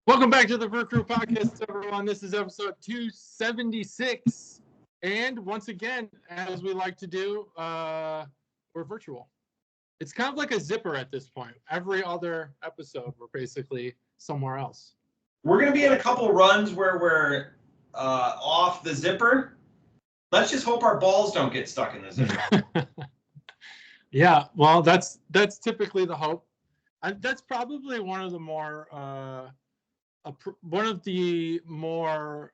Welcome back to the Ver Crew Podcast, everyone. This is episode 276. And once again, as we like to do, we're virtual. It's kind of like a zipper at this point. Every other episode, we're basically somewhere else. We're going to be in a couple runs where we're off the zipper. Let's just hope our balls don't get stuck in the zipper. Yeah, well, that's typically the hope. That's probably one of the more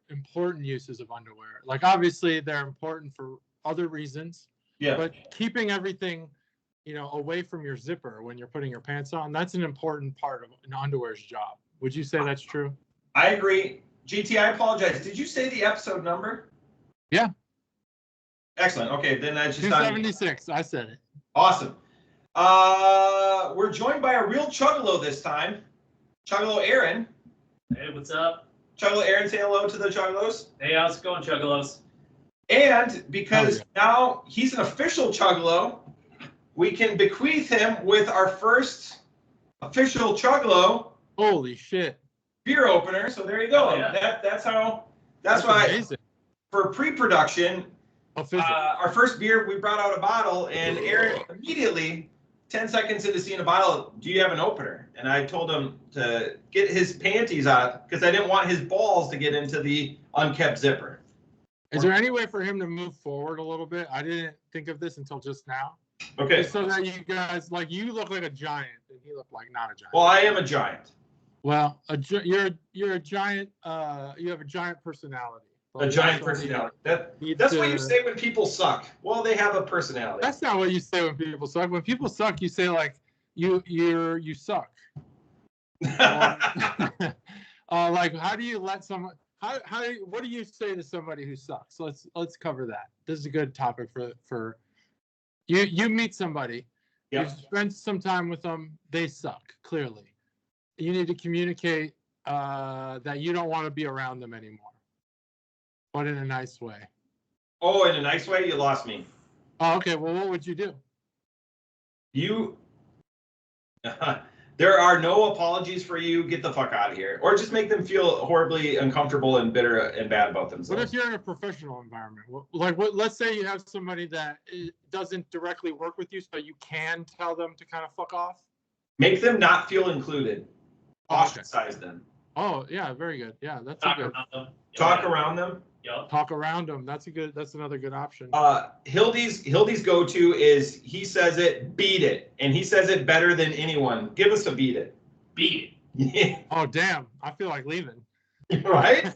important uses of underwear. Like, obviously, they're important for other reasons. Yeah. But keeping everything, away from your zipper when you're putting your pants on, that's an important part of an underwear's job. Would you say that's true? I agree. GT, I apologize. Did you say the episode number? Yeah. Excellent. Okay, then that's just 276. I said it. Awesome. We're joined by a real Chuggalo this time. Chuggalo Aaron. Hey, what's up? Chuggalo Aaron, say hello to the Chuggalos. Hey, how's it going, Chuggalos? And because now he's an official Chuggalo, we can bequeath him with our first official Chuggalo. Holy shit. Beer opener. So there you go. Oh, yeah. That's why amazing. For pre-production, our first beer, we brought out a bottle, and Aaron immediately, 10 seconds into seeing a bottle, do you have an opener? And I told him to get his panties out because I didn't want his balls to get into the unkept zipper. Is there any way for him to move forward a little bit? I didn't think of this until just now. Okay. So that you guys, you look like a giant, and he looked like not a giant. Well, I am a giant. Well, you're a giant. You have a giant personality. A giant personality. That's what you say when people suck. Well, they have a personality. That's not what you say when people suck. When people suck, you say you suck. How do you let someone? What do you say to somebody who sucks? Let's cover that. This is a good topic for you. You meet somebody. Yep. You spend some time with them. They suck. Clearly, you need to communicate that you don't want to be around them anymore. But in a nice way. Oh, in a nice way? You lost me. Oh, okay. Well, what would you do? There are no apologies for you. Get the fuck out of here. Or just make them feel horribly uncomfortable and bitter and bad about themselves. What if you're in a professional environment? Let's say you have somebody that doesn't directly work with you, so you can tell them to kind of fuck off? Make them not feel included. Ostracize them. Oh, yeah. Very good. Yeah, that's Talk good. around them. Talk around them. Yep. Talk around them. That's another good option. Hildy's go-to is he says it, beat it, and he says it better than anyone. Give us a beat it. Beat Yeah. Oh, damn. I feel like leaving. Right?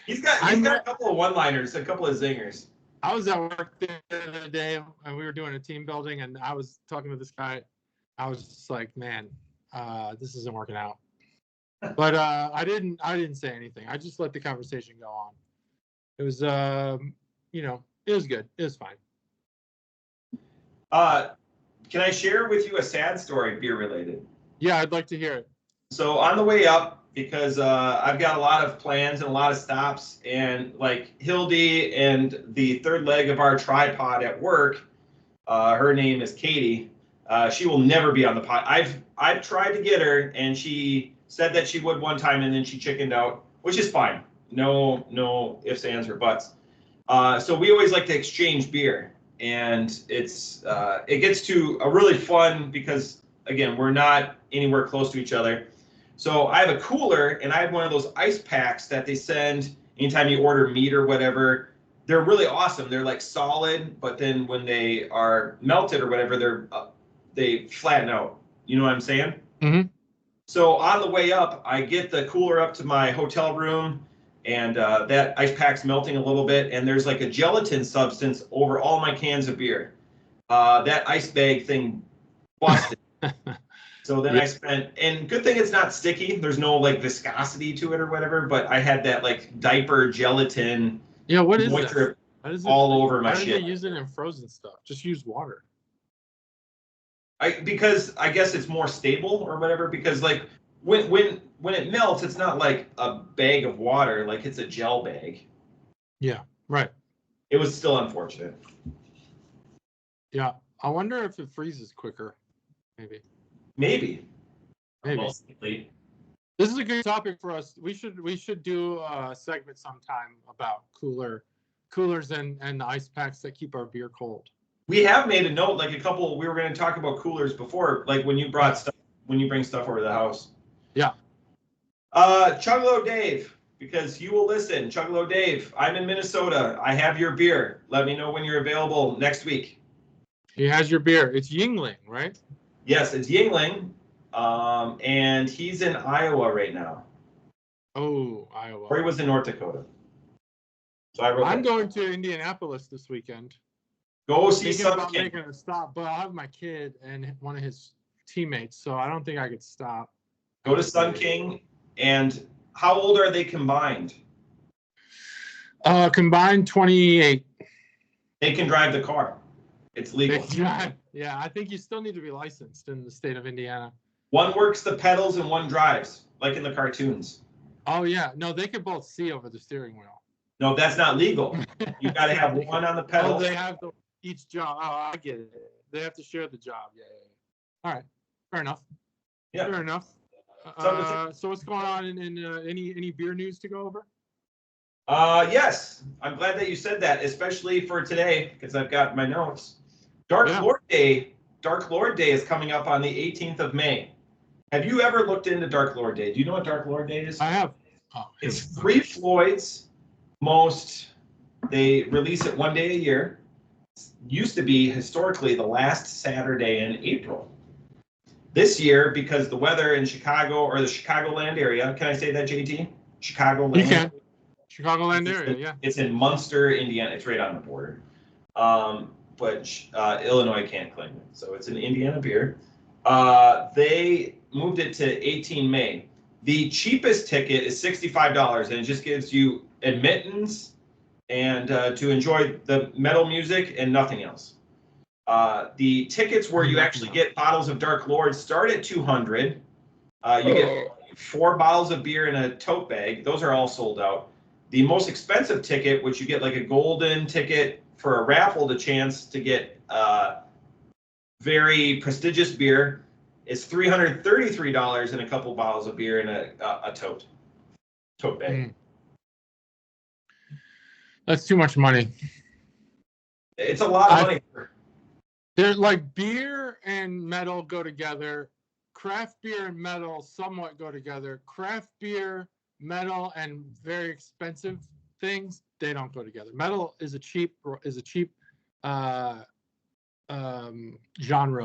He's got a couple of one-liners, a couple of zingers. I was at work the other day, and we were doing a team building, and I was talking to this guy. I was just like, man, this isn't working out. But I didn't say anything. I just let the conversation go on. It was, it was good. It was fine. Can I share with you a sad story, beer related? Yeah, I'd like to hear it. So on the way up, because I've got a lot of plans and a lot of stops, and like Hildy and the third leg of our tripod at work, her name is Katie. She will never be on the pod. I've tried to get her, and she said that she would one time, and then she chickened out, which is fine. No ifs, ands, or buts. So we always like to exchange beer, and it gets to a really fun because again we're not anywhere close to each other. So I have a cooler, and I have one of those ice packs that they send anytime you order meat or whatever. They're really awesome. They're like solid, but then when they are melted or whatever, they flatten out. You know what I'm saying? Mm-hmm. So on the way up, I get the cooler up to my hotel room, and that ice pack's melting a little bit, and there's like a gelatin substance over all my cans of beer. That ice bag thing busted. So then I spent, and good thing it's not sticky. There's no like viscosity to it or whatever, but I had that like diaper gelatin. Yeah, what is moisture that? all over my Why shit. did they use it in frozen stuff? Just use water. Because I guess it's more stable or whatever. Because like when it melts, it's not like a bag of water, like it's a gel bag. Yeah, right. It was still unfortunate. Yeah, I wonder if it freezes quicker. Maybe. Maybe. Mostly. This is a good topic for us. We should do a segment sometime about coolers and the ice packs that keep our beer cold. We have made a note, like we were going to talk about coolers before, like when you bring stuff over to the house. Yeah. Chuggalo Dave, because you will listen. Chuggalo Dave, I'm in Minnesota. I have your beer. Let me know when you're available next week. He has your beer. It's Yingling, right? Yes, it's Yingling, and he's in Iowa right now. Oh, Iowa. Or he was in North Dakota. So I'm going to Indianapolis this weekend. Go see Thinking Sun about King. making a stop, but I'll have my kid and one of his teammates, so I don't think I could stop. Go to Sun King, and how old are they combined? Combined 28. They can drive the car. It's legal. Yeah, I think you still need to be licensed in the state of Indiana. One works the pedals and one drives, like in the cartoons. Oh yeah, no, they can both see over the steering wheel. No, that's not legal. You got to have one on the pedal. Oh, they have each job. Oh, I get it. They have to share the job. Yeah. All right, fair enough. Yeah. Fair enough. So what's going on in any beer news to go over? Yes, I'm glad that you said that, especially for today, because I've got my notes. Dark Lord Day is coming up on the 18th of May. Have you ever looked into Dark Lord Day? Do you know what Dark Lord Day is? I have. It's 3 Floyd's most. They release it one day a year. It used to be historically the last Saturday in April. This year, because the weather in Chicago or the Chicagoland area, can I say that, JT? Chicagoland. You can. Chicagoland area, yeah. It's in Munster, Indiana. It's right on the border. But Illinois can't claim it. So it's an Indiana beer. They moved it to 18 May. The cheapest ticket is $65, and it just gives you admittance and to enjoy the metal music and nothing else. The tickets where you actually get bottles of Dark Lord start at $200. You get 4 bottles of beer in a tote bag. Those are all sold out. The most expensive ticket, which you get like a golden ticket for a raffle, the chance to get very prestigious beer, is $333 and a couple bottles of beer in a tote bag. That's too much money. It's a lot of money. They're like beer and metal go together. Craft beer and metal somewhat go together. Craft beer, metal, and very expensive things, they don't go together. Metal is a cheap genre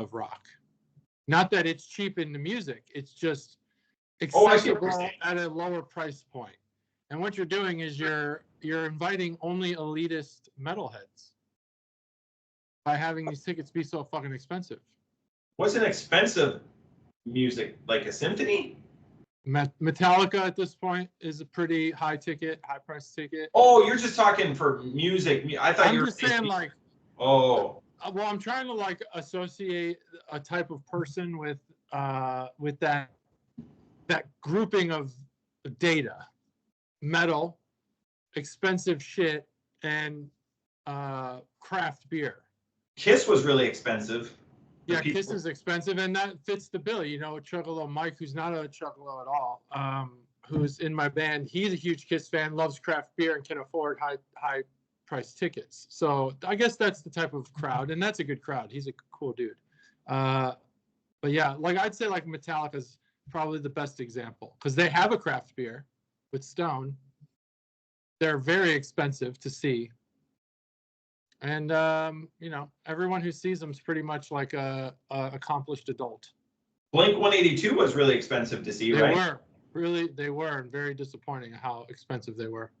of rock. Not that it's cheap in the music, it's just accessible at a lower price point. And what you're doing is you're inviting only elitist metalheads by having these tickets be so fucking expensive. What's an expensive music, like a symphony? Metallica at this point is a pretty high price ticket. Oh, you're just talking for music. I thought you were just saying like. Oh. Well, I'm trying to like associate a type of person with that grouping of data, metal, expensive shit, and craft beer. Kiss was really expensive. Yeah, Kiss is expensive, and that fits the bill. You know, Chuggalo Mike, who's not a Chuggalo at all, who's in my band, he's a huge Kiss fan, loves craft beer, and can afford high price tickets. So I guess that's the type of crowd, and that's a good crowd. He's a cool dude. But yeah, like I'd say like Metallica's probably the best example because they have a craft beer with Stone. They're very expensive to see. And, you know, everyone who sees them is pretty much like a accomplished adult. Blink-182 was really expensive to see, right? They were, and very disappointing how expensive they were.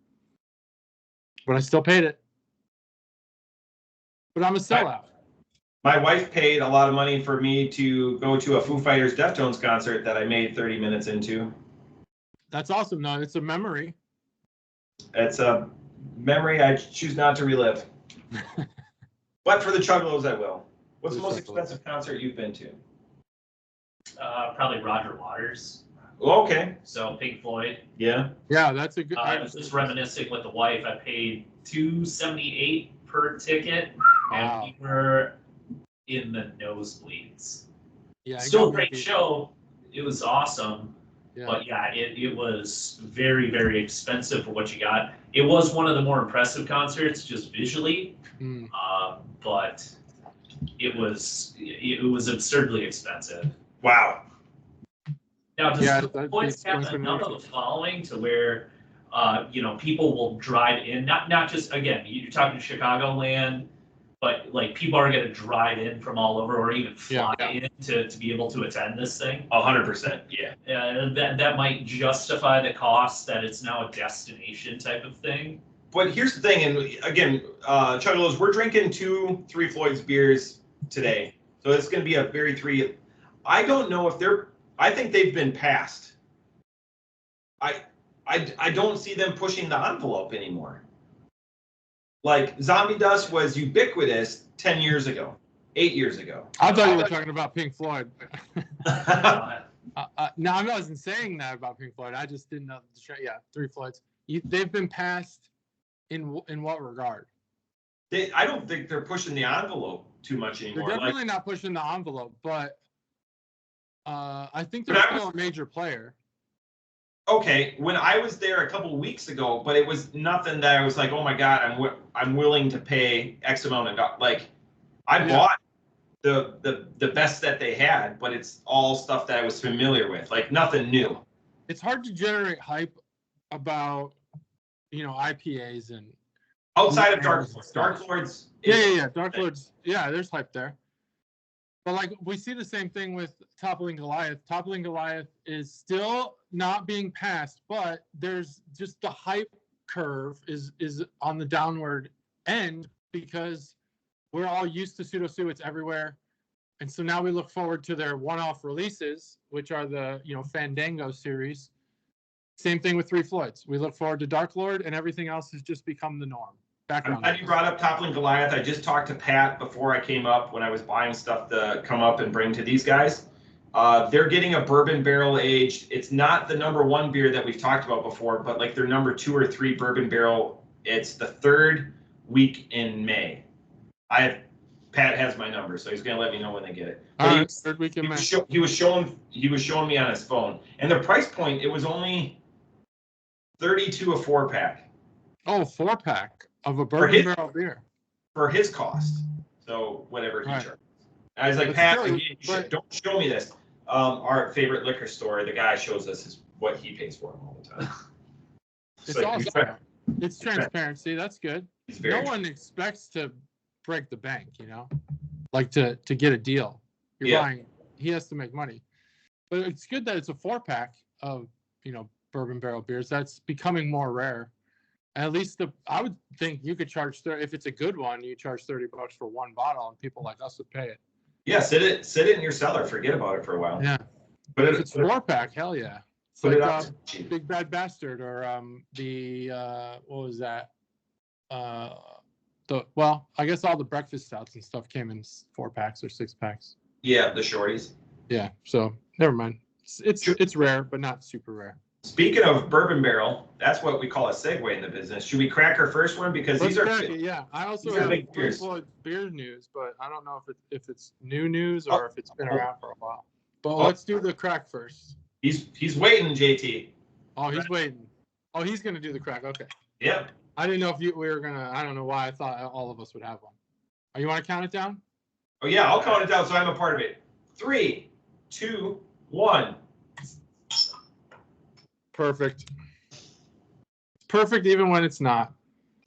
But I still paid it. But I'm a sellout. My wife paid a lot of money for me to go to a Foo Fighters Deftones concert that I made 30 minutes into. That's awesome, though. It's a memory. It's a memory I choose not to relive. But for the Chuggalos, I will. What's the most expensive concert you've been to? Probably Roger Waters. Oh, okay. So Pink Floyd. Yeah. Yeah, that's a good. I was just reminiscing with the wife. I paid $278 per ticket, and we were in the nosebleeds. Yeah. Still a great show. It was awesome. Yeah. But yeah, it was very, very expensive for what you got. It was one of the more impressive concerts, just visually, but it was absurdly expensive. Wow. Now, does Yeah, the that Floyd's beats have enough of a following to where, people will drive in? Not just, again, you're talking Chicagoland, but like people are going to drive in from all over, or even fly in to be able to attend this thing. 100%. Yeah. That might justify the cost that it's now a destination type of thing. But here's the thing, and again, Chuggalos, we're drinking 2 Three Floyds beers today, so it's going to be a very three. I don't know if they're. I think they've been passed. I don't see them pushing the envelope anymore. Like Zombie Dust was ubiquitous 10 years ago, 8 years ago. I thought you were talking about Pink Floyd. No, I wasn't saying that about Pink Floyd. I just didn't know. Yeah, Three Floyds. They've been passed in what regard? I don't think they're pushing the envelope too much anymore. They're definitely not pushing the envelope, but I think they're still a major player. Okay, when I was there a couple of weeks ago, but it was nothing that I was like, oh my god, I'm willing to pay X amount of dollars. Like, I bought the best that they had, but it's all stuff that I was familiar with, like nothing new. It's hard to generate hype about IPAs and outside of Dark Lords. Yeah, Dark Lords. Yeah, there's hype there. But like we see the same thing with Toppling Goliath. Toppling Goliath is still not being passed, but there's just the hype curve is on the downward end because we're all used to Pseudo Sue. It's everywhere. And so now we look forward to their one-off releases, which are the Fandango series. Same thing with Three Floyds. We look forward to Dark Lord, and everything else has just become the norm. I'm glad you brought up Toppling Goliath. I just talked to Pat before I came up when I was buying stuff to come up and bring to these guys. They're getting a bourbon barrel aged. It's not the #1 beer that we've talked about before, but like their #2 or 3 bourbon barrel. It's the 3rd week in May. Pat has my number, so he's gonna let me know when they get it. All right, 3rd week in May. He was showing me on his phone, and the price point, it was only $32 a 4-pack. Oh, 4-pack of a bourbon barrel beer for his cost. So whatever he charges. I was like, But Pat, still, don't show me this. Our favorite liquor store, the guy shows us what he pays for them all the time. It's awesome. It's transparency. That's good. No one expects to break the bank, like to get a deal. You're buying. He has to make money, but it's good that it's a 4-pack of bourbon barrel beers. That's becoming more rare. And at least I would think you could charge if it's a good one, you charge $30 for one bottle, and people like us would pay it. Yeah, sit it in your cellar. Forget about it for a while. Yeah, but if it's 4-pack, hell yeah. It's like Big Bad Bastard or the what was that? I guess all the breakfast stouts and stuff came in 4-packs or 6-packs. Yeah, the shorties. Yeah, so never mind. It's rare, but not super rare. Speaking of bourbon barrel, that's what we call a segue in the business. Should we crack our first one because these are yeah. I also have beer news, but I don't know if it's new news or if it's been around for a while. But let's do the crack first. He's waiting, JT. Oh, he's waiting. Oh, he's gonna do the crack. Okay. Yep. I didn't know if we were gonna. I don't know why I thought all of us would have one. Oh, you want to count it down? Oh yeah, I'll count it down so I'm a part of it. 3, 2, 1. Perfect. Perfect even when it's not.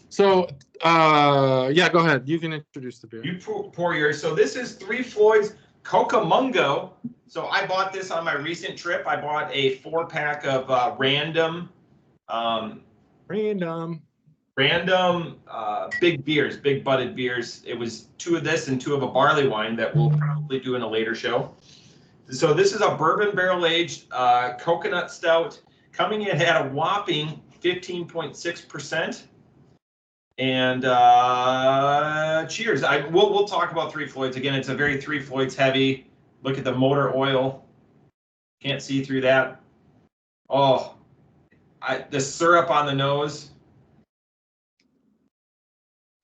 So, yeah, go ahead. You can introduce the beer. You pour yours. So this is Three Floyds Cucamonga. So I bought this on my recent trip. I bought a 4-pack of random big beers, big butted beers. It was 2 of this and 2 of a barley wine that we'll probably do in a later show. So this is a bourbon barrel aged coconut stout. Coming in at a whopping 15.6%. And cheers. We'll talk about Three Floyds. Again, it's a very Three Floyds heavy. Look at the motor oil. Can't see through that. Oh, the syrup on the nose.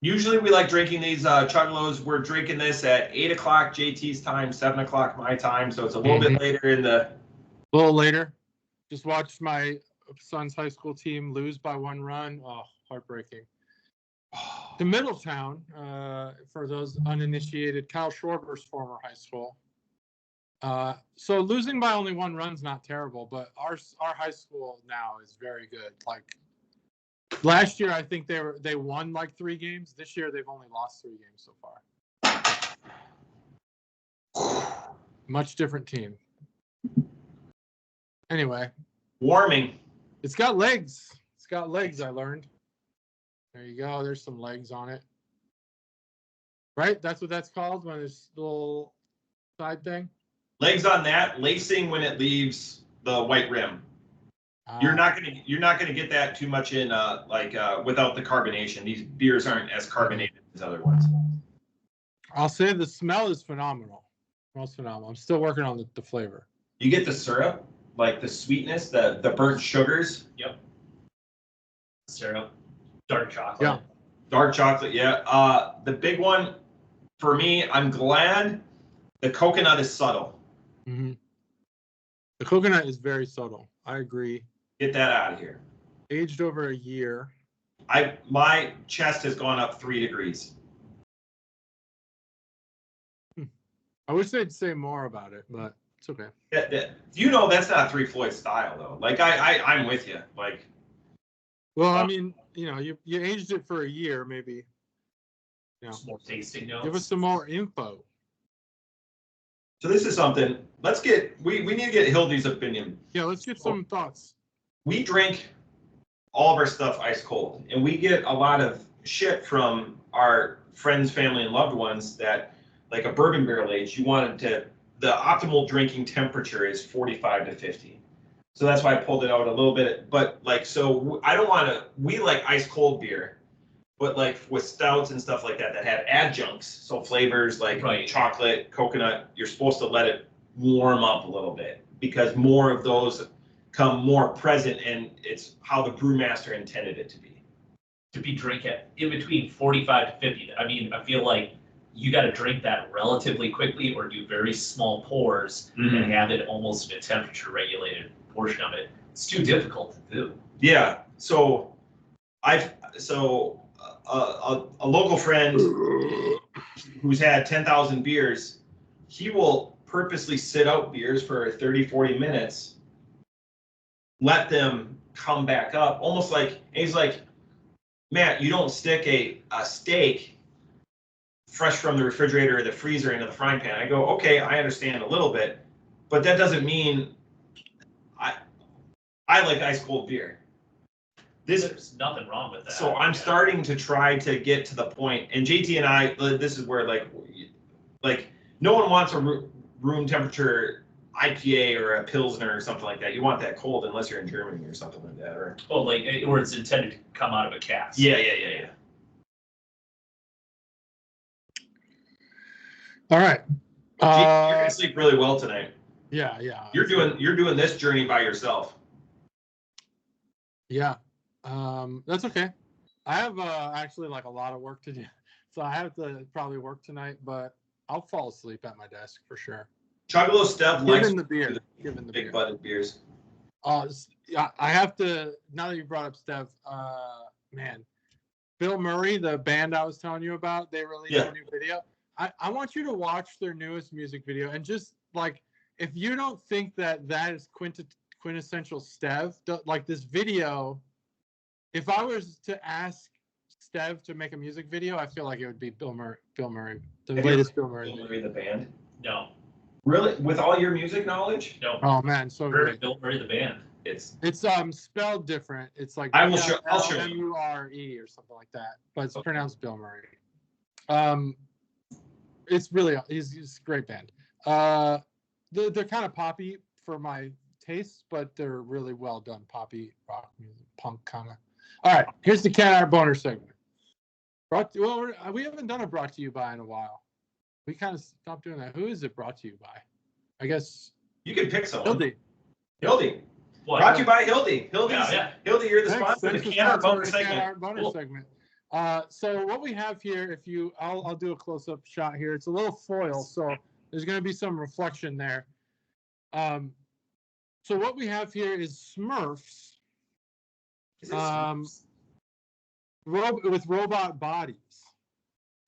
Usually we like drinking these Chuggalos. We're drinking this at 8 o'clock JT's time, 7 o'clock my time. So it's a little bit later in the... A little later. Just watched my son's high school team lose by 1 run. Oh, heartbreaking. To Middletown, for those uninitiated, Kyle Schwarber's former high school. So losing by only 1 run's not terrible, but our high school now is very good. Like last year, I think they won like 3 games. This year, they've only lost 3 games so far. Much different team. Anyway. Warming. It's got legs. It's got legs, I learned. There you go. There's some legs on it. Right? That's what that's called when there's a little side thing? Legs on that, lacing when it leaves the white rim. You're not gonna get that too much in without the carbonation. These beers aren't as carbonated as other ones. I'll say the smell is phenomenal. Smells phenomenal. I'm still working on the flavor. You get the syrup, like the sweetness, the burnt sugars. Yep. Syrup, dark chocolate. Yeah. Dark chocolate, yeah. The big one for me, I'm glad the coconut is subtle. Mm-hmm. The coconut is very subtle. I agree. Get that out of here. Aged over a year. My chest has gone up 3 degrees. I wish they'd say more about it, but it's okay. You know that's not 3 Floyd style though. Like I'm with you. Like, well, I mean, you know, you aged it for a year, maybe. You know, some more tasting notes. give us some more info. So this is something. We need to get Hildy's opinion. Yeah, let's get some thoughts. We drink all of our stuff ice cold, and we get a lot of shit from our friends, family, and loved ones that, like a bourbon barrel aged, the optimal drinking temperature is 45 to 50. So that's why I pulled it out a little bit. But we like ice cold beer, but like with stouts and stuff like that have adjuncts, so flavors like chocolate, coconut, you're supposed to let it warm up a little bit because more of those come more present, and it's how the brewmaster intended it to be. To be drinking in between 45 to 50. I mean, I feel like you got to drink that relatively quickly or do very small pours and have it almost in a temperature regulated portion of it. It's too difficult to do. Yeah. So a local friend who's had 10,000 beers, he will purposely sit out beers for 30, 40 minutes, let them come back up, almost like, and he's like, Matt, you don't stick a steak fresh from the refrigerator or the freezer into the frying pan. I go, okay, I understand a little bit, but that doesn't mean I like ice cold beer. There's nothing wrong with that. So I'm starting to try to get to the point, and JT and I, this is where like no one wants a room temperature IPA or a Pilsner or something like that. You want that cold unless you're in Germany or something like that, or or it's intended to come out of a cask. Yeah. All right. You're gonna sleep really well tonight. Yeah. You're doing this journey by yourself. Yeah. That's okay. I have actually like a lot of work to do, so I have to probably work tonight, but I'll fall asleep at my desk for sure. Chuggalo Steph likes given the beer. Big butted beers. Yeah, I have to. Now that you brought up Steph, man, Bill Murray, the band I was telling you about, they released a new video. I want you to watch their newest music video, and just like, if you don't think that is quintessential Stev, like this video, if I was to ask Stev to make a music video, I feel like it would be Bill Murray, the latest Bill Murray. Bill Murray the band? No. Really? With all your music knowledge? No. Oh man, so great. Bill Murray the band. It's spelled different. It's like I'll show you. Mure or something like that, but it's pronounced Bill Murray. It's really he's a great band. They're kind of poppy for my tastes, but they're really well done poppy rock music, punk kind of. All right, here's the Cat Art Boner segment. We haven't done a brought to you by in a while. We kind of stopped doing that. Who is it brought to you by? I guess you can pick someone. Hildy. What? Brought to you by Hildy. Hildy, you're the sponsor of the Cat Art Boner segment. So what we have here, I'll do a close-up shot here. It's a little foil, so there's going to be some reflection there. So what we have here is Smurfs. Is it Smurfs? With robot bodies,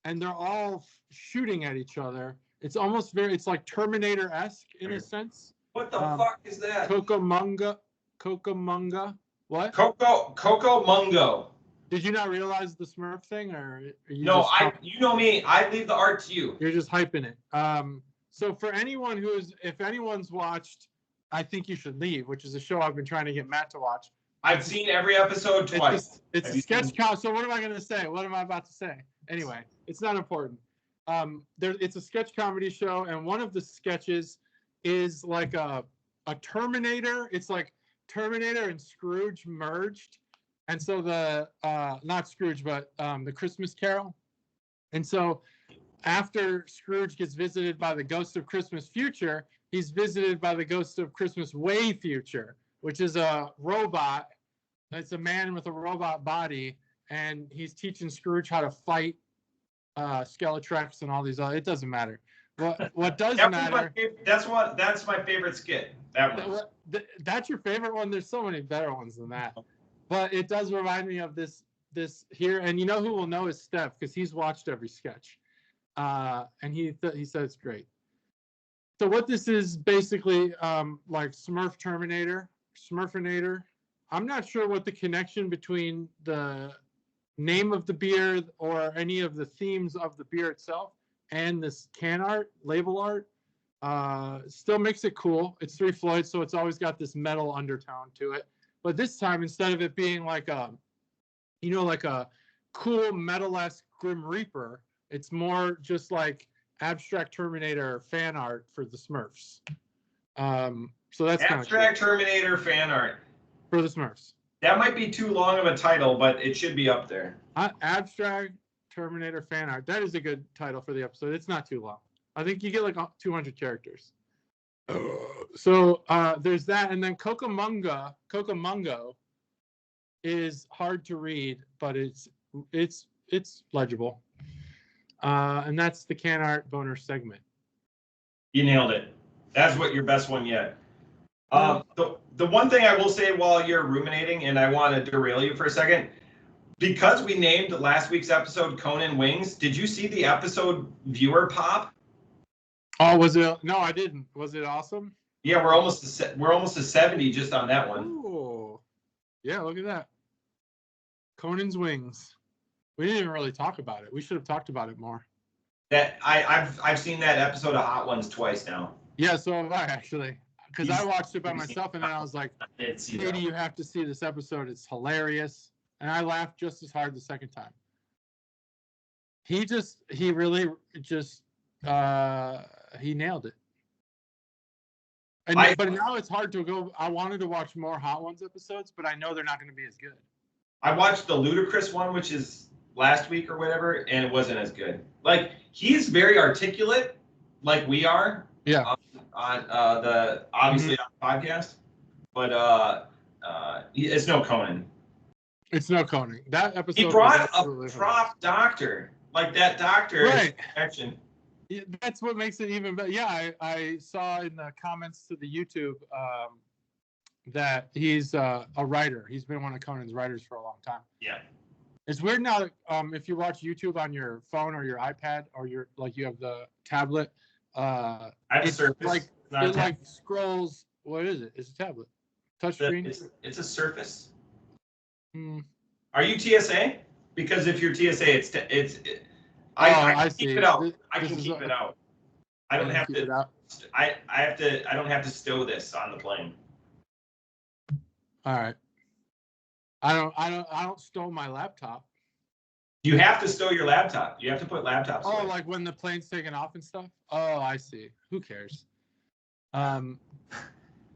and they're all shooting at each other. It's almost it's like Terminator-esque in a sense. What the fuck is that? Cocomunga. What? Coco Mungo. Did you not realize the Smurf thing, or you No, just you know me. I leave the art to you. You're just hyping it. So for anyone if anyone's watched, I Think You Should Leave, which is a show I've been trying to get Matt to watch. I've seen every episode twice. It's a sketch comedy. So what am I going to say? What am I about to say? Anyway, it's not important. It's a sketch comedy show, and one of the sketches is like a Terminator. It's like Terminator and Scrooge merged, and so not Scrooge, but the Christmas Carol. And so after Scrooge gets visited by the ghost of Christmas future, he's visited by the ghost of Christmas way future, which is a robot. It's a man with a robot body, and he's teaching Scrooge how to fight Skeletrex and all these other. It doesn't matter. What does matter? That's my favorite skit. That one. That's your favorite one. There's so many better ones than that. But it does remind me of this here, and you know who will know is Steph, because he's watched every sketch, and he said it's great. So what this is basically like Smurfinator. I'm not sure what the connection between the name of the beer or any of the themes of the beer itself and this can art, label art. Still makes it cool. It's 3 Floyd, so it's always got this metal undertone to it. But this time, instead of it being like a cool metal-esque Grim Reaper, it's more just like Abstract Terminator fan art for the Smurfs. So that's kind of cool. Abstract Terminator fan art For the Smurfs. That might be too long of a title, but it should be up there. Abstract Terminator Fan Art. That is a good title for the episode. It's not too long. I think you get like 200 characters. So there's that, and then Cocomungo is hard to read, but it's legible. And that's the can art boner segment. You nailed it. That's your best one yet. The one thing I will say while you're ruminating, and I want to derail you for a second, because we named last week's episode Conan Wings, did you see the episode viewer pop? Oh, was it? No, I didn't. Was it awesome? Yeah, we're almost to 70 just on that one. Ooh. Yeah, look at that. Conan's Wings. We didn't even really talk about it. We should have talked about it more. That I've seen that episode of Hot Ones twice now. Yeah, so have I actually. Because I watched it by myself, and then I was like, Katie, you have to see this episode. It's hilarious. And I laughed just as hard the second time. He really he nailed it. But now it's hard to go. I wanted to watch more Hot Ones episodes, but I know they're not going to be as good. I watched the Ludacris one, which is last week or whatever, and it wasn't as good. Like, he's very articulate, like we are. Yeah. On the obviously on the podcast, but it's no Conan. It's no Conan. That episode. He brought a prop doctor, like that doctor. Right. Action. Yeah, that's what makes it even better. Yeah, I saw in the comments to the YouTube that he's a writer. He's been one of Conan's writers for a long time. Yeah. It's weird now that if you watch YouTube on your phone or your iPad or you have the tablet. I have a Surface. Like scrolls. What is it? It's a tablet. Touchscreen. It's a Surface. Hmm. Are you TSA? Because if you're TSA, I can keep it out. I can keep it out. I don't have to. I don't have to stow this on the plane. All right. I don't stow my laptop. You have to stow your laptop. You have to put laptops away. Like when the plane's taking off and stuff? Oh, I see. Who cares?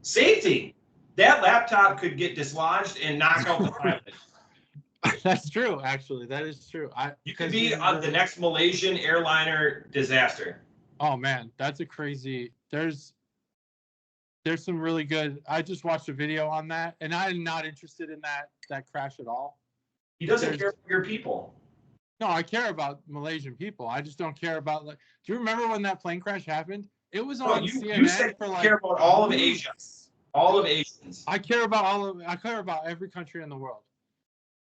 Safety. That laptop could get dislodged and knock out the pilot. That's true, actually. That is true. You could be on the next Malaysian airliner disaster. Oh, man. That's a crazy... There's some really good... I just watched a video on that, and I'm not interested in that crash at all. He doesn't care for your people. No, I care about Malaysian people. I just don't care about do you remember when that plane crash happened? It was on CNN you said for you care about all of Asia. All of Asians. I care about every country in the world.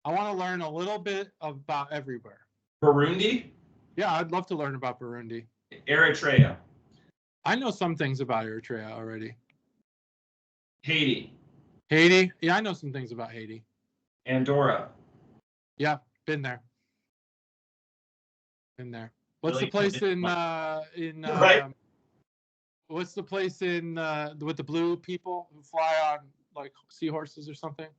I want to learn a little bit about everywhere. Burundi? Yeah, I'd love to learn about Burundi. Eritrea. I know some things about Eritrea already. Haiti. Haiti? Yeah, I know some things about Haiti. Andorra. Yeah, been there. What's Really? the place in Right. what's the place in with the blue people who fly on like seahorses or something?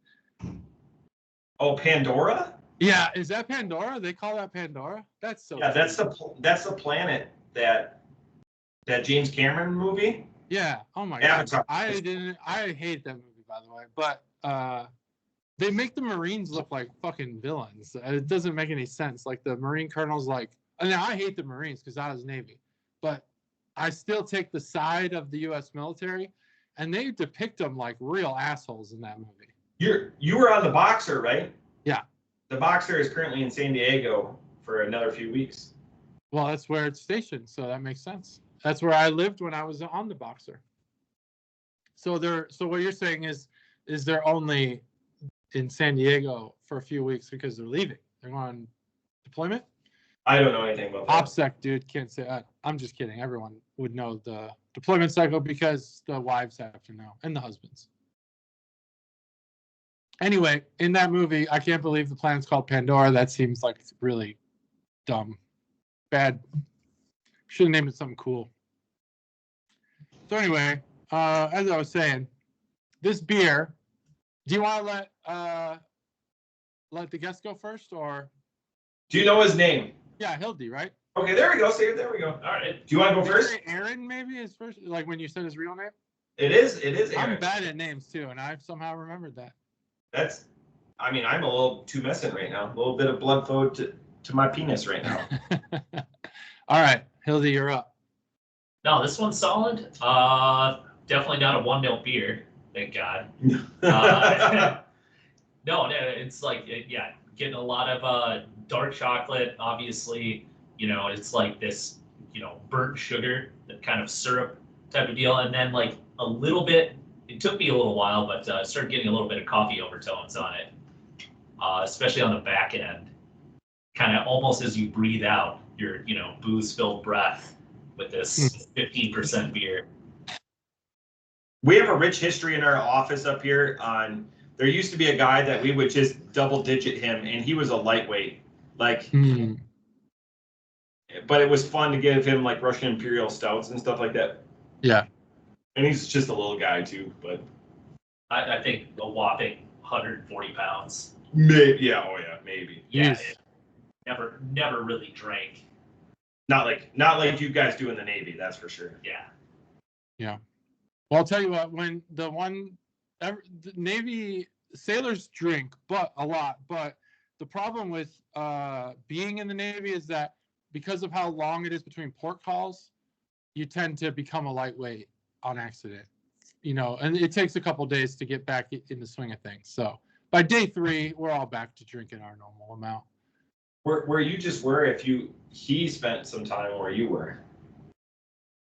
Oh, Pandora? Yeah, is that Pandora? They call that Pandora? That's so Yeah, that's the planet that James Cameron movie. Yeah. Oh my Avatar. god. I hate that movie, by the way. But they make the Marines look like fucking villains. It doesn't make any sense. Like the Marine colonel's like, and I hate the Marines because I was Navy, but I still take the side of the U.S. military, and they depict them like real assholes in that movie. You were on The Boxer, right? Yeah. The Boxer is currently in San Diego for another few weeks. Well, that's where it's stationed, so that makes sense. That's where I lived when I was on the Boxer. So what you're saying is they're only in San Diego for a few weeks because they're leaving. They're on deployment? I don't know anything about that. OPSEC, dude, can't say that. I'm just kidding. Everyone would know the deployment cycle because the wives have to know, and the husbands. Anyway, in that movie, I can't believe the planet's called Pandora. That seems like really dumb. Bad. Should have named it something cool. So anyway, as I was saying, this beer, do you want to let the guest go first, or? Do you know his name? Yeah, Hildy, right? Okay, there we go. See, there we go. All right. Do you want to go first? Aaron, maybe his first, like when you said his real name. It is Aaron. I'm bad at names too, and I somehow remembered that. I'm a little tumescent right now. A little bit of blood flow to my penis right now. All right, Hildy, you're up. No, this one's solid. Definitely not a 1-0 beer. Thank God. No, it's like, yeah, getting a lot of dark chocolate, obviously. It's like this, burnt sugar, that kind of syrup type of deal. And then like a little bit, it took me a little while, but started getting a little bit of coffee overtones on it, especially on the back end. Kind of almost as you breathe out your, booze-filled breath with this 15% beer. We have a rich history in our office up here on, there used to be a guy that we would just double digit him, and he was a lightweight. Like, but it was fun to give him like Russian Imperial stouts and stuff like that. Yeah. And he's just a little guy too, but. I think a whopping 140 pounds. Maybe, yeah, oh yeah, maybe. Yeah, never really drank. Not like you guys do in the Navy, that's for sure. Yeah. Yeah. Well, I'll tell you what, when the Navy sailors drink, but a lot. But the problem with being in the Navy is that because of how long it is between port calls, you tend to become a lightweight on accident. And it takes a couple days to get back in the swing of things. So by day 3, we're all back to drinking our normal amount. Where you just were, he spent some time where you were.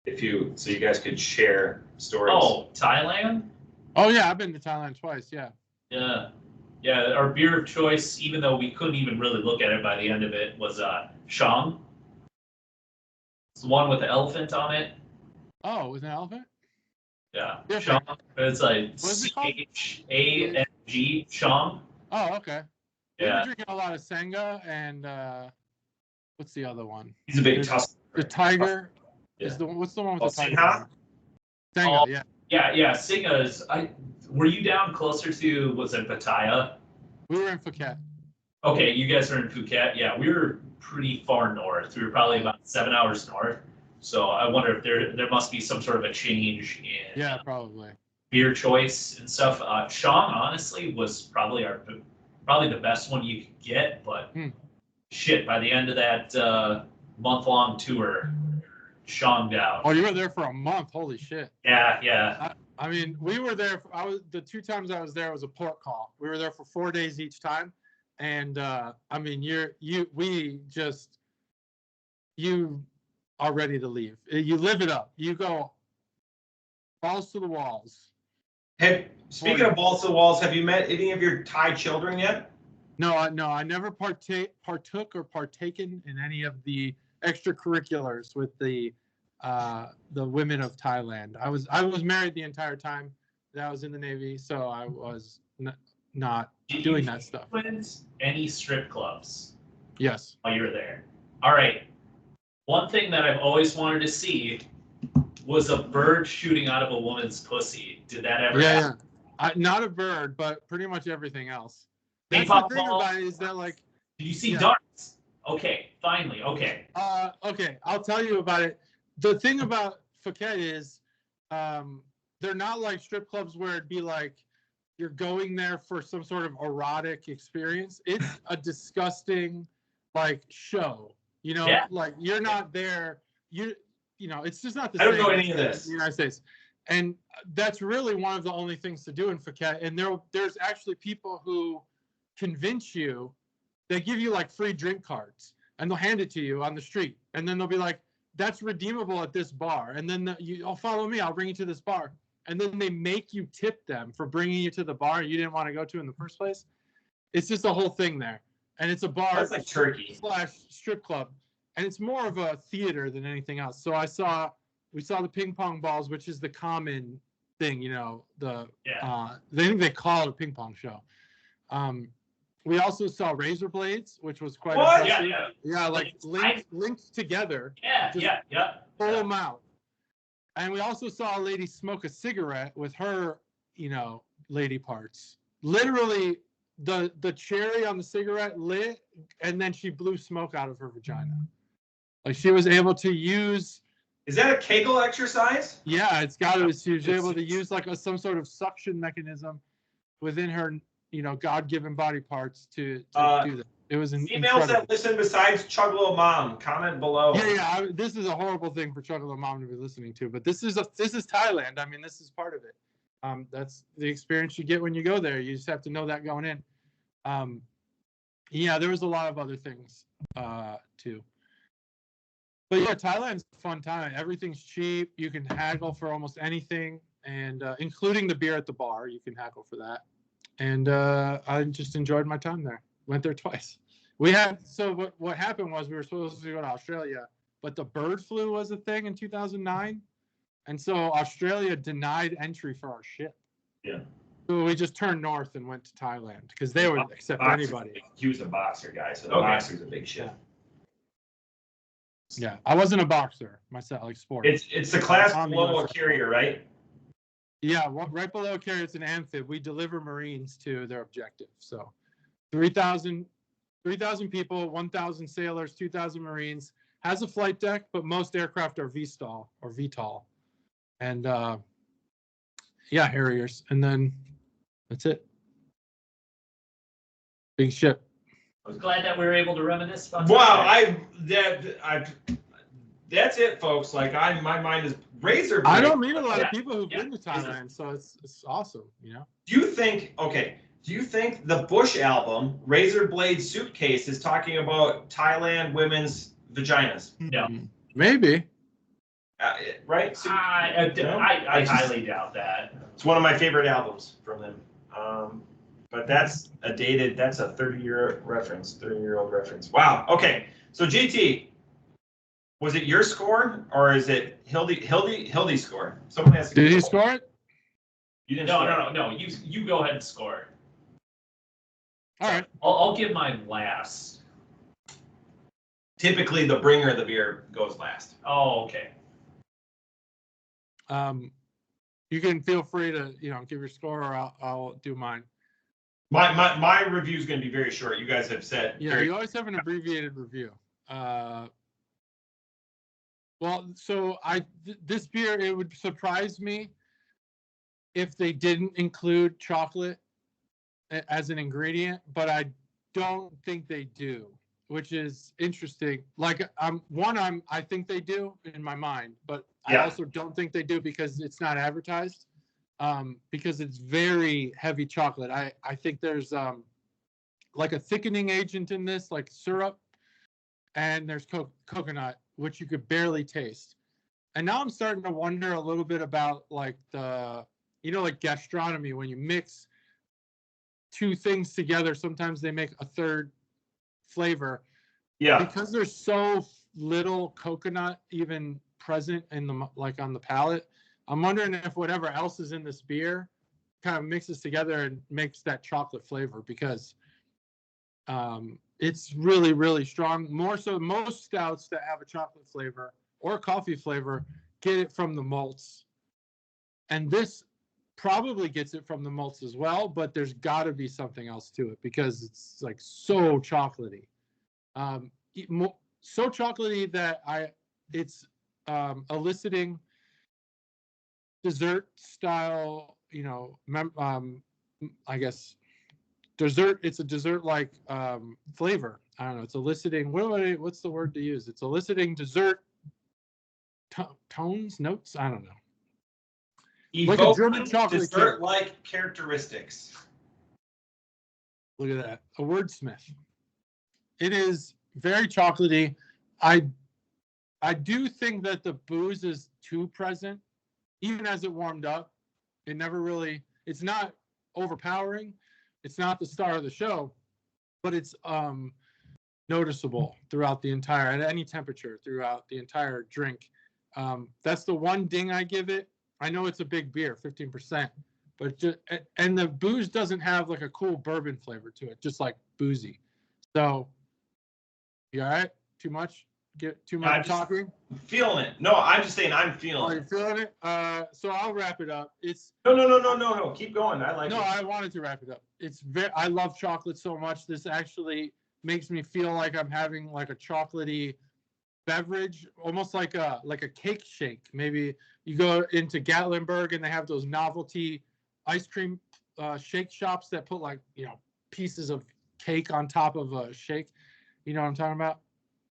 So you guys could share stories. Oh, Thailand? Oh yeah, I've been to Thailand twice, yeah. Yeah. Yeah, our beer of choice, even though we couldn't even really look at it by the end of it, was Shang. It's the one with the elephant on it. Oh, was it an elephant? Yeah. Different. Shang. It's like CHANG, Shang. Oh, okay. Yeah. We were drinking a lot of Sangha and what's the other one? He's a big tusk. The tiger. Yeah. What's the one with the tiger? Sangha? Sangha, yeah. Yeah, Singha's. Were you down closer to, was it Pattaya? We were in Phuket. Okay, you guys are in Phuket. Yeah, we were pretty far north. We were probably about 7 hours north. So I wonder if there must be some sort of a change in probably beer choice and stuff. Shang, honestly, was probably the best one you could get. But shit, by the end of that month-long tour, Shanged out. Oh, you were there for a month. Holy shit. Yeah. I mean, we were there. The 2 times I was there was a port call. We were there for 4 days each time, and I mean, you are ready to leave. You live it up. You go balls to the walls. Hey, speaking of balls to the walls, have you met any of your Thai children yet? No, I never partook or partaken in any of the extracurriculars with the women of Thailand. I was married the entire time that I was in the Navy, so I was not doing that stuff. Any strip clubs? Yes. While you were there. All right. One thing that I've always wanted to see was a bird shooting out of a woman's pussy. Did that ever happen? Yeah. Not a bird, but pretty much everything else. That's the thing about it is that, like, did you see darts? Okay, finally. Okay. Okay, I'll tell you about it. The thing about Phuket is, they're not like strip clubs where it'd be like you're going there for some sort of erotic experience. It's a disgusting, like, show. You know, like, you're not there. You know, it's just not the same. I don't know any of this. In the United States. And that's really one of the only things to do in Phuket. And there's actually people who convince you. They give you like free drink cards and they'll hand it to you on the street. And then they'll be like, that's redeemable at this bar. And then I'll follow me. I'll bring you to this bar. And then they make you tip them for bringing you to the bar you didn't want to go to in the first place. It's just a whole thing there. And it's a bar. That's like Turkey. / strip club. And it's more of a theater than anything else. So we saw the ping pong balls, which is the common thing, you know, they think they call it a ping pong show. We also saw razor blades, which was quite impressive. Yeah, like linked together. Pull them out. And we also saw a lady smoke a cigarette with her, you know, lady parts. Literally, the cherry on the cigarette lit, and then she blew smoke out of her vagina. Like, she was able to use. Is that a Kegel exercise? Yeah, it's got to. She was able to use like some sort of suction mechanism within her, you know, God-given body parts to do that. It was females that listen besides Chuggalo Mom. Comment below. Yeah. This is a horrible thing for Chuggalo Mom to be listening to, but this is Thailand. I mean, this is part of it. That's the experience you get when you go there. You just have to know that going in. Yeah, there was a lot of other things too. But yeah, Thailand's a fun time. Everything's cheap. You can haggle for almost anything, and including the beer at the bar, you can haggle for that. And I just enjoyed my time there. Went there twice. What happened was we were supposed to go to Australia, but the bird flu was a thing in 2009, and so Australia denied entry for our ship. Yeah. So we just turned north and went to Thailand because they would accept anybody. He was a boxer guy, so the boxer's a big shit. Yeah, I wasn't a boxer myself, like sports. It's the class below a carrier, right? Yeah, right below a carrier, it's an amphib. We deliver Marines to their objective. So 3,000 people, 1,000 sailors, 2,000 Marines. Has a flight deck, but most aircraft are VSTOL or VTOL. And Harriers. And then that's it. Big ship. I was glad that we were able to reminisce about. Wow, that's it, folks. Like, my mind is razor blade. I don't meet a lot of people who've been to Thailand, so it's awesome, you know. Do you think the Bush album, Razor Blade Suitcase, is talking about Thailand women's vaginas? No. Maybe. Right? I highly doubt that. It's one of my favorite albums from them. But that's a 30-year reference, 30-year-old reference. Wow. Okay. So GT, was it your score or is it Hildy's score? Someone has to. Did he score it? You didn't. No. You go ahead and score it. All right. I'll give mine last. Typically, the bringer of the beer goes last. Oh, okay. You can feel free to give your score, or I'll do mine. My review is going to be very short. You guys have said. Yeah, you always have an abbreviated review. Well, so this beer, it would surprise me if they didn't include chocolate as an ingredient, but I don't think they do, which is interesting. Like, I think they do in my mind, but I also don't think they do because it's not advertised. Because it's very heavy chocolate. I think there's like a thickening agent in this, like syrup, and there's coconut, which you could barely taste. And now I'm starting to wonder a little bit about like the like gastronomy, when you mix two things together, sometimes they make a third flavor. Yeah. Because there's so little coconut even present in the on the palate, I'm wondering if whatever else is in this beer kind of mixes together and makes that chocolate flavor, because it's really, really strong. More so, most stouts that have a chocolate flavor or a coffee flavor get it from the malts. And this probably gets it from the malts as well, but there's got to be something else to it because it's like so chocolatey. So chocolatey that it's eliciting dessert style, I guess dessert. It's a dessert like flavor. I don't know. It's eliciting. What's the word to use? It's eliciting dessert tones, notes. I don't know. Like a German chocolate dessert-like characteristics. Look at that. A wordsmith. It is very chocolatey. I do think that the booze is too present, even as it warmed up. It never really. It's not overpowering. It's not the star of the show, but it's noticeable throughout the entire, at any temperature throughout the entire drink. That's the one ding I give it. I know it's a big beer, 15%, but and the booze doesn't have like a cool bourbon flavor to it, just like boozy. So, you all right? Too much? Get too much talking? Feeling it. No, I'm just saying I'm feeling it. Oh, you're feeling it? So I'll wrap it up. It's no. Keep going. I like it. No, I wanted to wrap it up. I love chocolate so much. This actually makes me feel like I'm having like a chocolatey beverage, almost like a cake shake. Maybe you go into Gatlinburg and they have those novelty ice cream shake shops that put pieces of cake on top of a shake. You know what I'm talking about?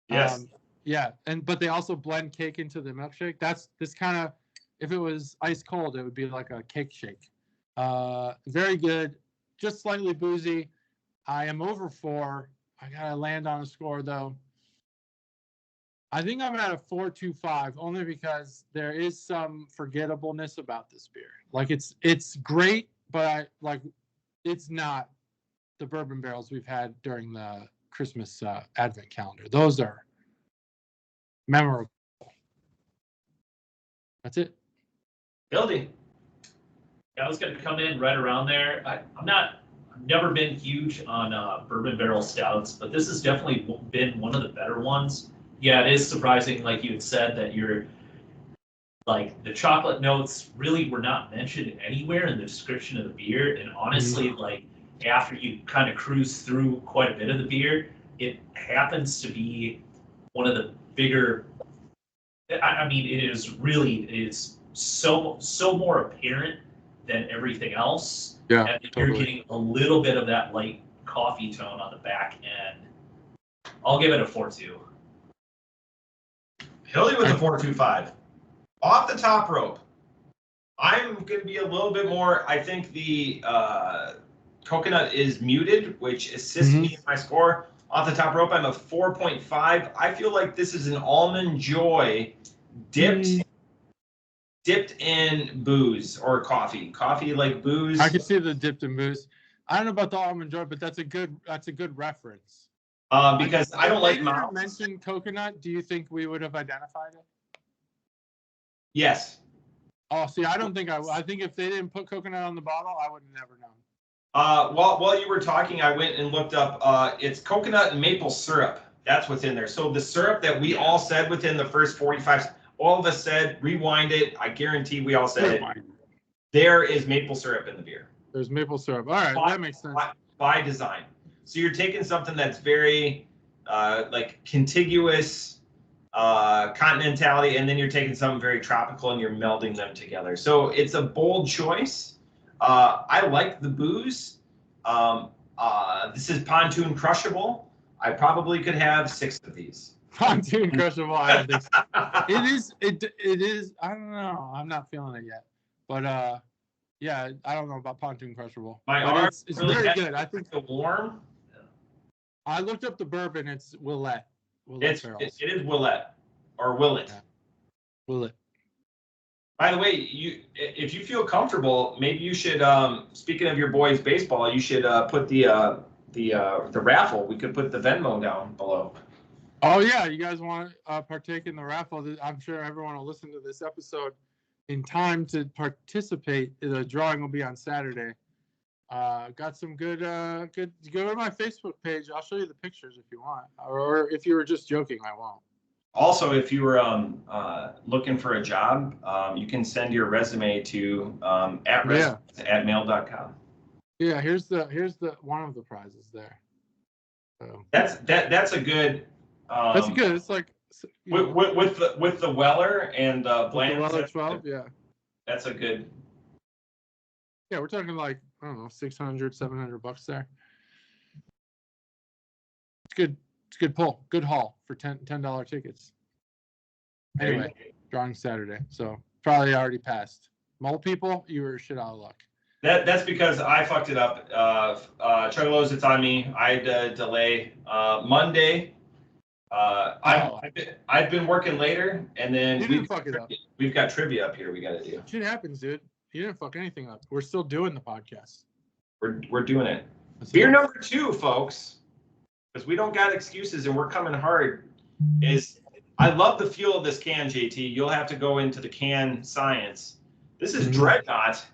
Yes. Yeah, but they also blend cake into the milkshake. That's this kind of, if it was ice cold, it would be like a cake shake. Very good, just slightly boozy. I am over 4. I gotta land on a score though. I think I'm at a 4.25, only because there is some forgettableness about this beer. Like it's great, but it's not the bourbon barrels we've had during the Christmas Advent calendar. Those are memorable. That's it. Hildy. I was going to come in right around there. I've never been huge on bourbon barrel stouts, but this has definitely been one of the better ones. Yeah, it is surprising, like you had said, that the chocolate notes really were not mentioned anywhere in the description of the beer. And honestly, after you kind of cruise through quite a bit of the beer, it happens to be one of the bigger. I mean, it is so more apparent than everything else. Yeah, and totally. You're getting a little bit of that light coffee tone on the back end. I'll give it a 4.2. Hildy with a 4.25. Off the top rope, I'm going to be a little bit more. I think the coconut is muted, which assists me in my score. Off the top rope, I'm a 4.5. I feel like this is an Almond Joy dipped in booze or coffee. Coffee like booze. I can see the dipped in booze. I don't know about the Almond Joy, but that's a good reference. Because I don't like mouth. If they didn't mention coconut, do you think we would have identified it? Yes. Oh, see, I don't think I think if they didn't put coconut on the bottle, I would have never known. While you were talking, I went and looked up. It's coconut and maple syrup. That's what's in there. So the syrup that we all said within the first 45, all of us said, rewind it. I guarantee we all said it. There is maple syrup in the beer. There's maple syrup. All right, that makes sense. By design. So you're taking something that's very contiguous continentality, and then you're taking something very tropical and you're melding them together. So it's a bold choice. I like the booze. This is Pontoon Crushable. I probably could have 6 of these. Pontoon Crushable, I don't think so. It is. I don't know. I'm not feeling it yet. But yeah, I don't know about Pontoon Crushable. It's really very good. I think the warm. I looked up the bourbon. It's Willett. It is Willett or Willet. Yeah. Willet. By the way, if you feel comfortable, maybe you should. Speaking of your boys' baseball, you should put the raffle. We could put the Venmo down below. Oh yeah, you guys want to partake in the raffle? I'm sure everyone will listen to this episode in time to participate. The drawing will be on Saturday. Got some good. Go to my Facebook page. I'll show you the pictures if you want, or if you were just joking, I won't. Also, if you were looking for a job, you can send your resume to @mail.com. Yeah, here's the one of the prizes there. So. That's a good. That's good. It's like with the Weller and Bland. The Weller 12, yeah. That's a good. Yeah, we're talking like, I don't know, $600-$700 there. It's good. It's a good pull. Good haul for $10 tickets. Anyway, drawing Saturday, so probably already passed. Mole people, you were shit out of luck. That's because I fucked it up. Chuggalos, it's on me. I had to delay Monday. I've been working later, and then we've got trivia up here we got to do. Shit happens, dude. You didn't fuck anything up. We're still doing the podcast. We're doing it. Beer number 2, folks, because we don't got excuses and we're coming hard. Is I love the feel of this can, JT. You'll have to go into the can science. This is Dreadnought.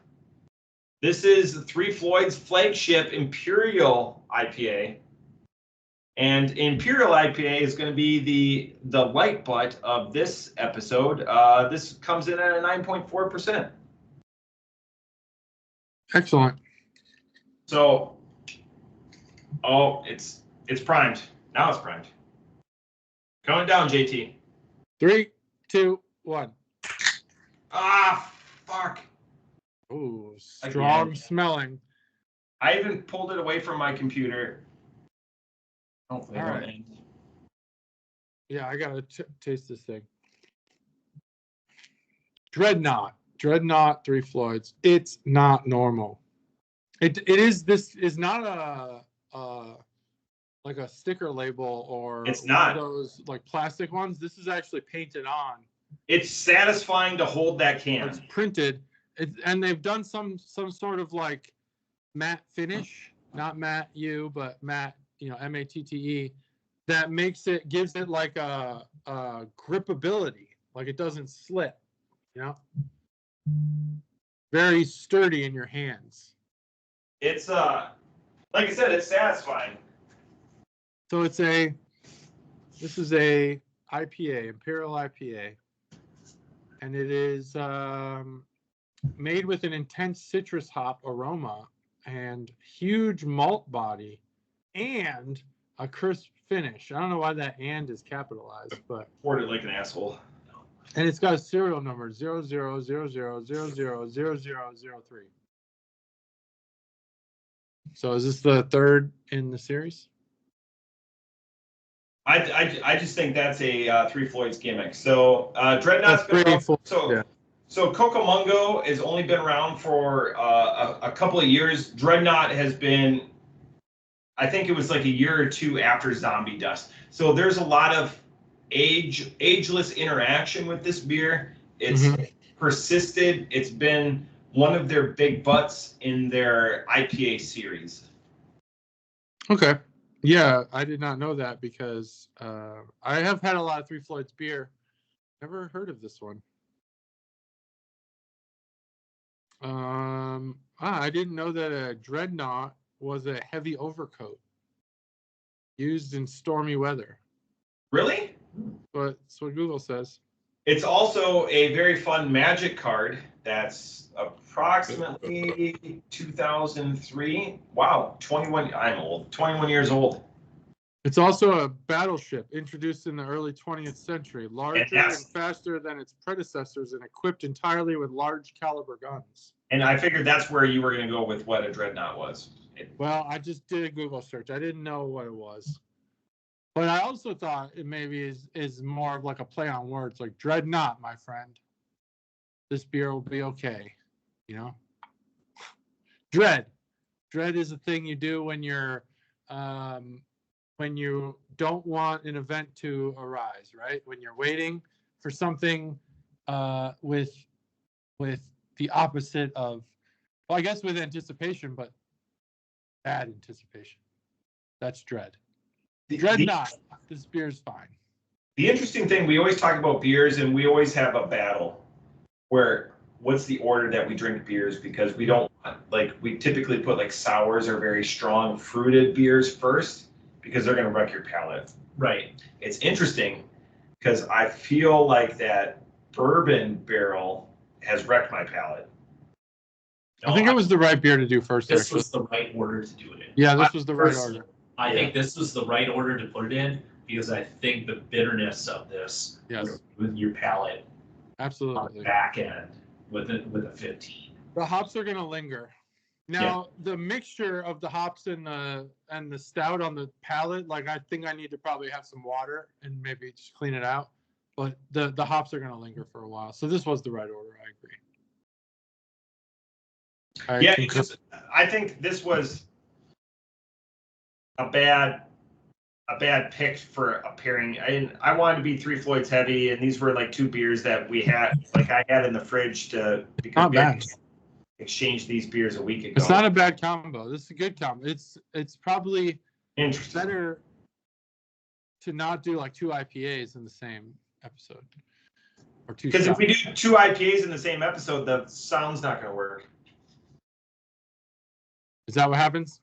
This is the Three Floyds flagship Imperial IPA. And Imperial IPA is going to be the light butt of this episode. This comes in at a 9.4%. Excellent. So, it's primed. Now it's primed. Coming down, JT. 3, 2, 1. Ah, fuck. Ooh, strong smelling. I even pulled it away from my computer. Hopefully all right. Yeah, I gotta taste this thing. Dreadnought, Three Floyds. It's not normal. It is. This is not a like a sticker label or it's not one of those like plastic ones. This is actually painted on. It's satisfying to hold that can. It's printed. And they've done some sort of like matte finish, not matte U, but matte, MATTE, that gives it like a gripability, like it doesn't slip, very sturdy in your hands. It's like I said, it's satisfying. So this is a IPA, Imperial IPA, and it is made with an intense citrus hop aroma and huge malt body and a crisp finish. I don't know why that "and" is capitalized, but poured it like an asshole. And it's got a serial number 0000000003. So is this the third in the series? I just think that's a Three Floyds gimmick. So Dreadnought's been around. So Cocomungo has only been around for a couple of years. Dreadnought has been, I think it was like a year or two after Zombie Dust. So there's a lot of ageless interaction with this beer. It's persisted. It's been one of their big butts in their IPA series. Okay. Yeah, I did not know that because I have had a lot of Three Floyds beer. Never heard of this one. I didn't know that a Dreadnought was a heavy overcoat used in stormy weather. Really? But that's what Google says. It's also a very fun Magic card that's approximately 2003. Wow, 21. I'm old. 21 years old. It's also a battleship introduced in the early 20th century, larger and faster than its predecessors and equipped entirely with large caliber guns. And I figured that's where you were going to go with what a Dreadnought was. Well, I just did a Google search. I didn't know what it was. But I also thought it maybe is more of like a play on words, like Dreadnought, my friend. This beer will be okay, Dread. Dread is a thing you do when you're when you don't want an event to arise, right? When you're waiting for something with with the opposite of, well, I guess with anticipation, but bad anticipation. That's dread. Dread not. This beer's fine. The interesting thing, we always talk about beers, and we always have a battle where what's the order that we drink beers, because we don't, like, we typically put like sours or very strong fruited beers first because they're going to wreck your palate. Right. It's interesting because I feel like that bourbon barrel has wrecked my palate. I think it was the right beer to do first. This actually. was the right order to do it in. Yeah, this was the right order. I think this was the right order to put it in because I think the bitterness of this with your palate absolutely on the back end with a 15. The hops are gonna linger. Now the mixture of the hops and the stout on the palate, like I think I need to probably have some water and maybe just clean it out. But the hops are gonna linger for a while. So this was the right order. I agree. Because I think this was a bad pick for a pairing. I wanted to be Three Floyds heavy, and these were like two beers that we had, like I had in the fridge because not bad. Exchanged these beers a week ago. It's not a bad combo. This is a good combo. It's probably better to not do like two IPAs in the same episode. Or two. Because if we do two IPAs in the same episode, the sound's not going to work. Is that what happens?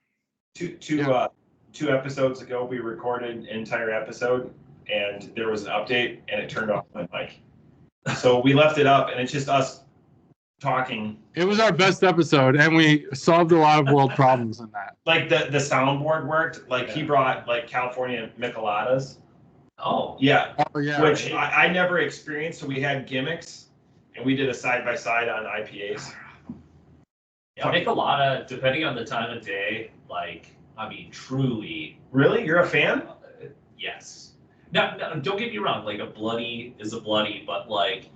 Two episodes ago, we recorded an entire episode, and there was an update, and it turned off my mic. So we left it up, and it's just us talking. It was our best episode, and we solved a lot of world problems in that. Like the soundboard worked. Like he brought like California Micheladas. Oh yeah. Oh yeah. Which I never experienced. So we had gimmicks, and we did a side by side on IPAs. Yeah, Michelada, depending on the time of day, like, I mean, truly. Really? You're a fan? Yes. No, don't get me wrong. Like, a bloody is a bloody, but like,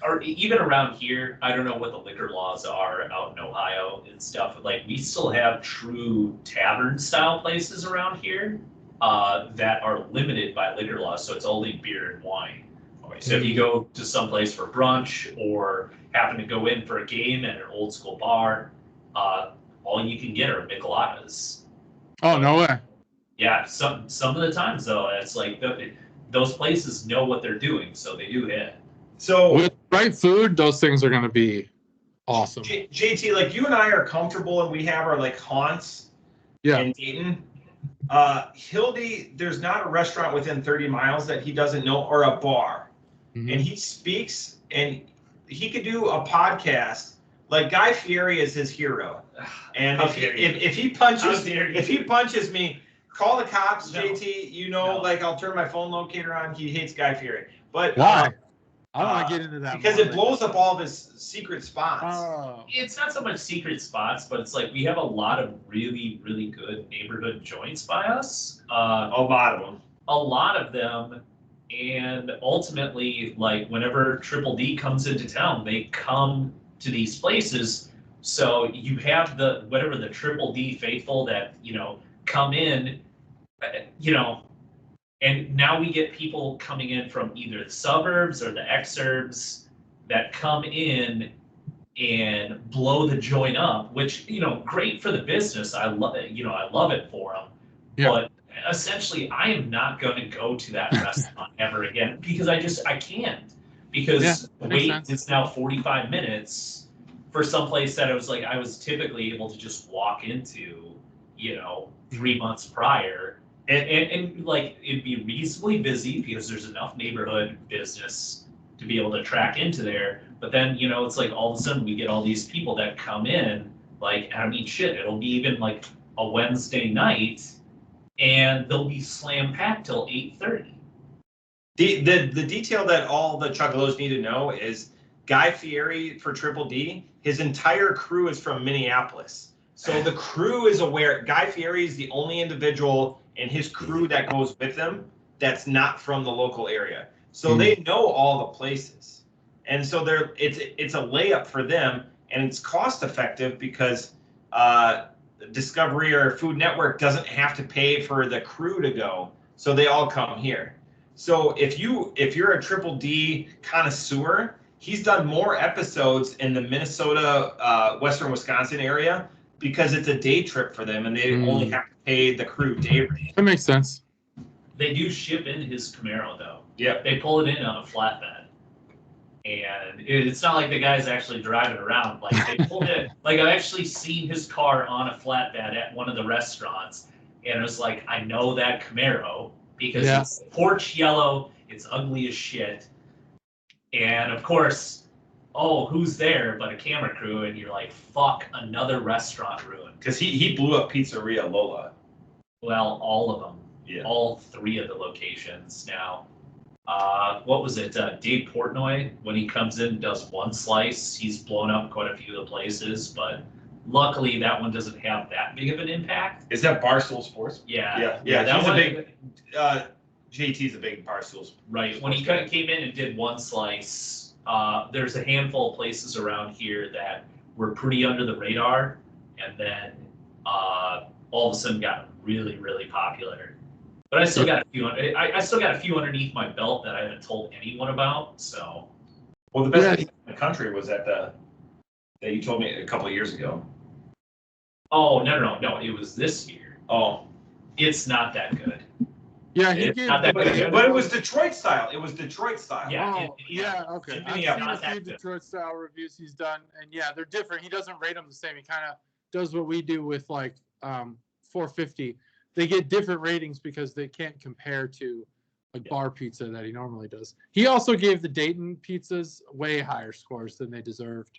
or even around here, I don't know what the liquor laws are out in Ohio and stuff. But like, we still have true tavern style places around here that are limited by liquor laws. So it's only beer and wine. Okay, so if you go to someplace for brunch or happen to go in for a game at an old school bar, all you can get are Micheladas. Oh, no way. Yeah, some of the times though, it's like those places know what they're doing, so they do hit. So with right food, those things are going to be awesome. JT, like you and I are comfortable, and we have our like haunts in Dayton. Hildy, there's not a restaurant within 30 miles that he doesn't know, or a bar. Mm-hmm. And he speaks, and he could do a podcast. Like Guy Fieri is his hero, and if he punches me, call the cops, no. JT. You know, like I'll turn my phone locator on. He hates Guy Fieri, but why? I don't want to get into that because it blows up all of his secret spots. Oh. It's not so much secret spots, but it's like we have a lot of really, really good neighborhood joints by us. A lot of them. A lot of them. And ultimately, like whenever Triple D comes into town, they come to these places. So you have the Triple D faithful that, come in, and now we get people coming in from either the suburbs or the exurbs that come in and blow the joint up, which, great for the business. I love it. I love it for them. Yeah. But essentially, I am not going to go to that restaurant ever again because I can't. Because the wait is now 45 minutes for someplace that I was typically able to just walk into, 3 months prior. And like it'd be reasonably busy because there's enough neighborhood business to be able to track into there. But then, it's like all of a sudden we get all these people that come in, like, I mean, shit, it'll be even like a Wednesday night and they'll be slam packed till 8:30. The detail that all the Chuggalos need to know is Guy Fieri for Triple D, his entire crew is from Minneapolis. So the crew is aware. Guy Fieri is the only individual in his crew that goes with him that's not from the local area. So they know all the places. And so it's a layup for them, and it's cost effective because Discovery or Food Network doesn't have to pay for the crew to go. So they all come here. So if you're a Triple D connoisseur he's done more episodes in the Minnesota, Western Wisconsin area because it's a day trip for them and they only have to pay the crew day rate. That makes sense. They do ship in his Camaro though. Yeah. They pull it in on a flatbed. And it's not like the guy's actually driving around. Like they pulled it. Like I've actually seen his car on a flatbed at one of the restaurants, and it was like I know that Camaro because it's porch yellow. It's ugly as shit. And of course, oh, who's there but a camera crew? And you're like, fuck, another restaurant ruined. Because he blew up Pizzeria Lola. Well, all of them. Yeah. All 3 of the locations now. What was it? Dave Portnoy, when he comes in and does one slice, he's blown up quite a few of the places, but luckily that one doesn't have that big of an impact. Is that Barstool Sports? Yeah. That He's one, a big, JT's a big Barstool Sports. Right. When he kind of came in and did one slice, there's a handful of places around here that were pretty under the radar, and then all of a sudden got really, really popular. But I still got a few. I still got a few underneath my belt that I haven't told anyone about. So. Well, the best pizza in the country was at that you told me a couple of years ago. Oh no! It was this year. Oh, it's not that good. Yeah, but it was Detroit style. It was Detroit style. Yeah. Okay. I've seen a few Detroit style reviews he's done, and yeah, they're different. He doesn't rate them the same. He kind of does what we do with like 450. They get different ratings because they can't compare to like bar pizza that he normally does. He also gave the Dayton pizzas way higher scores than they deserved,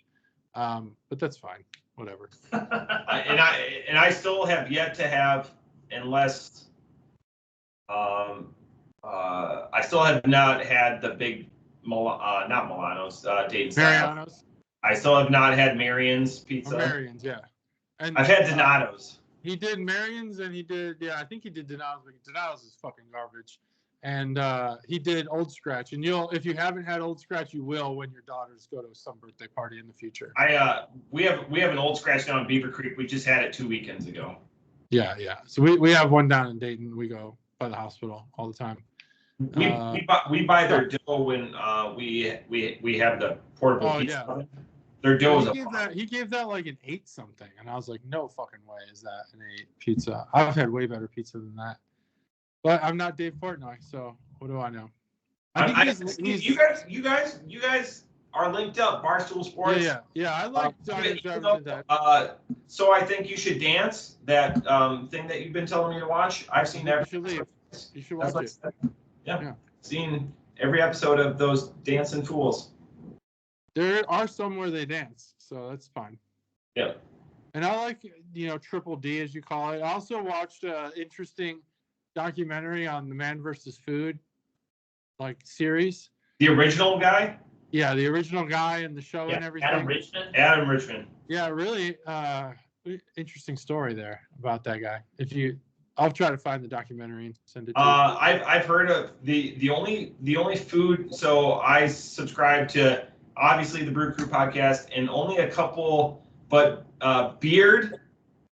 but that's fine. Whatever. and I still have yet to have, unless I still have not had the big not Milano's, Dayton style. Mariano's. I still have not had Marion's pizza. Marion's, yeah. And I've had Donato's. He did Marion's and he did, I think he did Donato's, but Donato's is fucking garbage. And he did Old Scratch. And if you haven't had Old Scratch, you will when your daughters go to some birthday party in the future. We have an Old Scratch down in Beaver Creek. We just had it 2 weekends ago. Yeah. So we have one down in Dayton. We go by the hospital all the time. We buy their dough when we have the portable pizza oven. Their dough's he gave that like an 8 something, and I was like, no fucking way is that an 8 pizza. I've had way better pizza than that, but I'm not Dave Portnoy, so what do I know? You guys are linked up. Barstool Sports. Yeah. I like that. So I think you should dance that thing that you've been telling me to watch. I've seen that. You should watch it. Yeah. Seen every episode of those dancing fools. There are some where they dance, so that's fine. Yeah. And I like, Triple D, as you call it. I also watched an interesting documentary on the Man vs. Food, series. The original guy? Yeah, the original guy and the show and everything. Adam Richman. Yeah, really interesting story there about that guy. I'll try to find the documentary and send it to you. I've heard of the only food. So I subscribe to obviously the Brew Crew podcast and only a couple, but Beard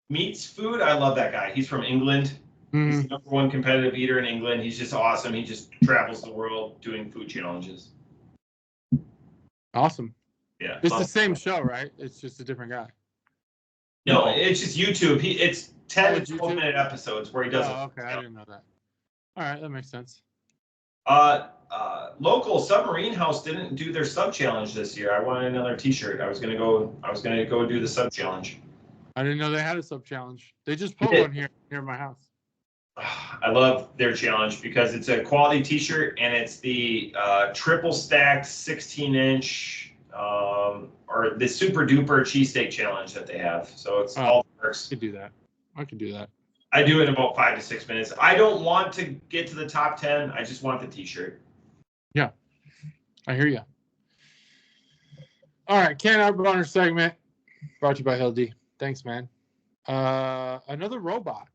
Meats Food. I love that guy. He's from England. Mm-hmm. He's the #1 competitive eater in England. He's just awesome. He just travels the world doing food challenges. Awesome. Yeah. It's the same show, right? It's just a different guy. No, it's just YouTube. It's 10 to 12-minute episodes where he does it. Okay, I didn't know that. All right, that makes sense. Local Submarine House didn't do their sub challenge this year. I wanted another T-shirt. I was gonna go do the sub challenge. I didn't know they had a sub challenge. They just put one here near my house. I love their challenge because it's a quality T-shirt and it's the triple stacked 16-inch or the super duper cheesesteak challenge that they have. So it's all works. I could do that. I do it in about 5 to 6 minutes. I don't want to get to the top 10. I just want the T-shirt. Yeah, I hear you. All right, Can Art Boner segment brought to you by Hildy. Thanks, man. Another robot.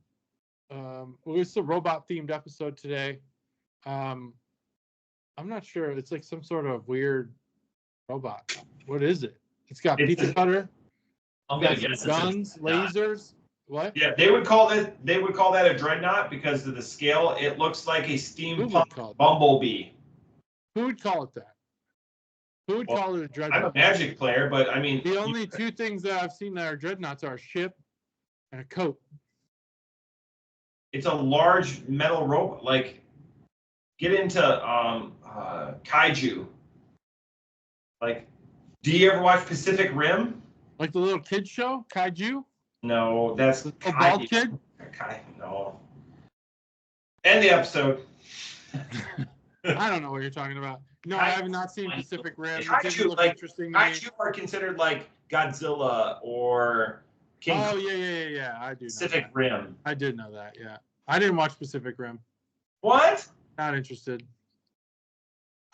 It's a robot-themed episode today. I'm not sure. It's like some sort of weird robot. What is it? It's got pizza cutter. I'm gonna guess guns, lasers. What? Yeah, they would call that a dreadnought because of the scale. It looks like a steampunk bumblebee. Who would call it that? Who would Well, call it a I'm a dreadnought? Magic player, but I mean, The only two things that I've seen that are dreadnoughts are a ship and a coat. it's a large metal robot. Like, get into kaiju. Like, do you ever watch Pacific Rim? Like the little kid show, Kaiju? No, that's The little bald kid? No. End the episode. I don't know what you're talking about. No, I have not seen Pacific Rim. It didn't Kaiju, look like, interesting to me. kaiju are considered like Godzilla or King Oh, Kong. yeah. I do know Pacific that. Rim. I did know that, yeah. I didn't watch Pacific Rim. What? Not interested.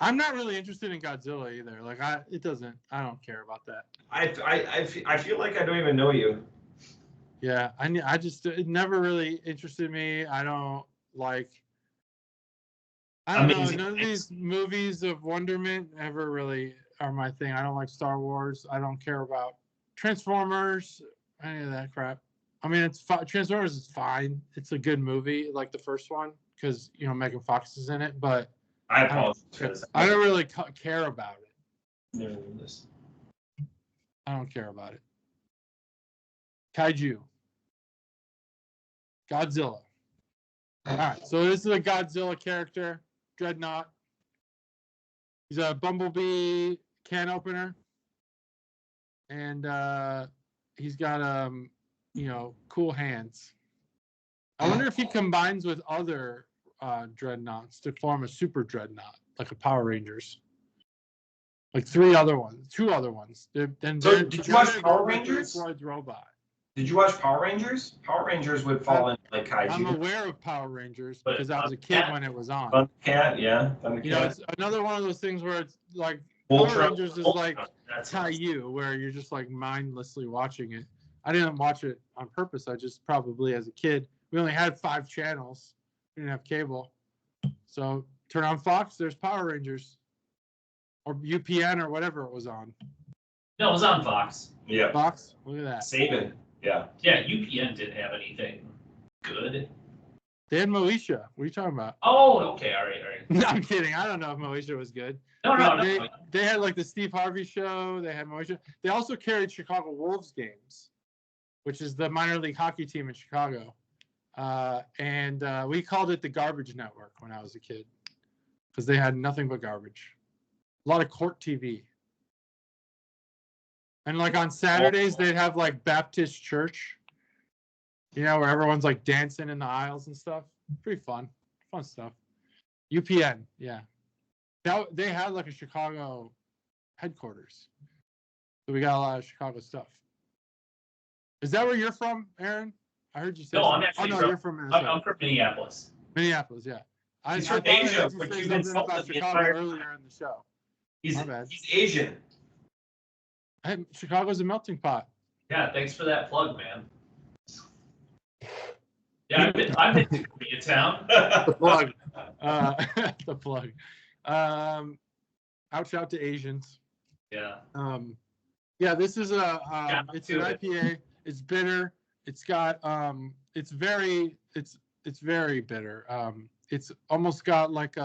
I'm not really interested in Godzilla either. Like, I don't care about that. I feel like I don't even know you. Yeah, I just, it never really interested me. I don't know. None of these movies of wonderment ever really are my thing. I don't like Star Wars. I don't care about Transformers, any of that crap. I mean, it's Transformers is fine. It's a good movie, like the first one, because Megan Fox is in it. But I apologize. I don't really care about it. Never knew this. I don't care about it. Kaiju. Godzilla. All right, so this is a Godzilla character, Dreadnought. He's a bumblebee can opener, and he's got cool hands. I wonder if he combines with other dreadnoughts to form a super dreadnought, like a Power Rangers. Like two other ones. So did you watch Power Rangers? Robot. Did you watch Power Rangers? Power Rangers would fall into like kaiju. I'm aware of Power Rangers because I was a kid when it was on. Thundercat, yeah. Thundercat. It's another one of those things where it's like Ultra, Power Rangers is like That's Caillou, where you're just like mindlessly watching it. I didn't watch it on purpose. I just probably as a kid, we only had 5 channels. We didn't have cable. So turn on Fox, there's Power Rangers. Or UPN or whatever it was on. No, it was on Fox. Yeah. Fox? Look at that. Saban. Yeah. Yeah, UPN didn't have anything good. They had Moesha. What are you talking about? Oh, okay, all right. No, I'm kidding. I don't know if Moesha was good. No. They had like the Steve Harvey show. They had Moesha. They also carried Chicago Wolves games, which is the minor league hockey team in Chicago. And we called it the Garbage Network when I was a kid because they had nothing but garbage. A lot of court TV. And like on Saturdays, they'd have like Baptist church, where everyone's like dancing in the aisles and stuff. Pretty fun stuff. UPN, yeah. They had like a Chicago headquarters. So we got a lot of Chicago stuff. Is that where you're from, Aaron? I heard you say No, something. I'm actually you're from Minnesota. I'm from Minneapolis. Minneapolis, yeah. He's from Asia, but you've been about Chicago earlier in the show. He's Asian. Hey, Chicago's a melting pot. Yeah, thanks for that plug, man. Yeah, I've been to Koreatown. The plug. The plug. Ouch out to Asians. Yeah. Yeah, this is it's an IPA. It's bitter. It's got it's very bitter. It's almost got like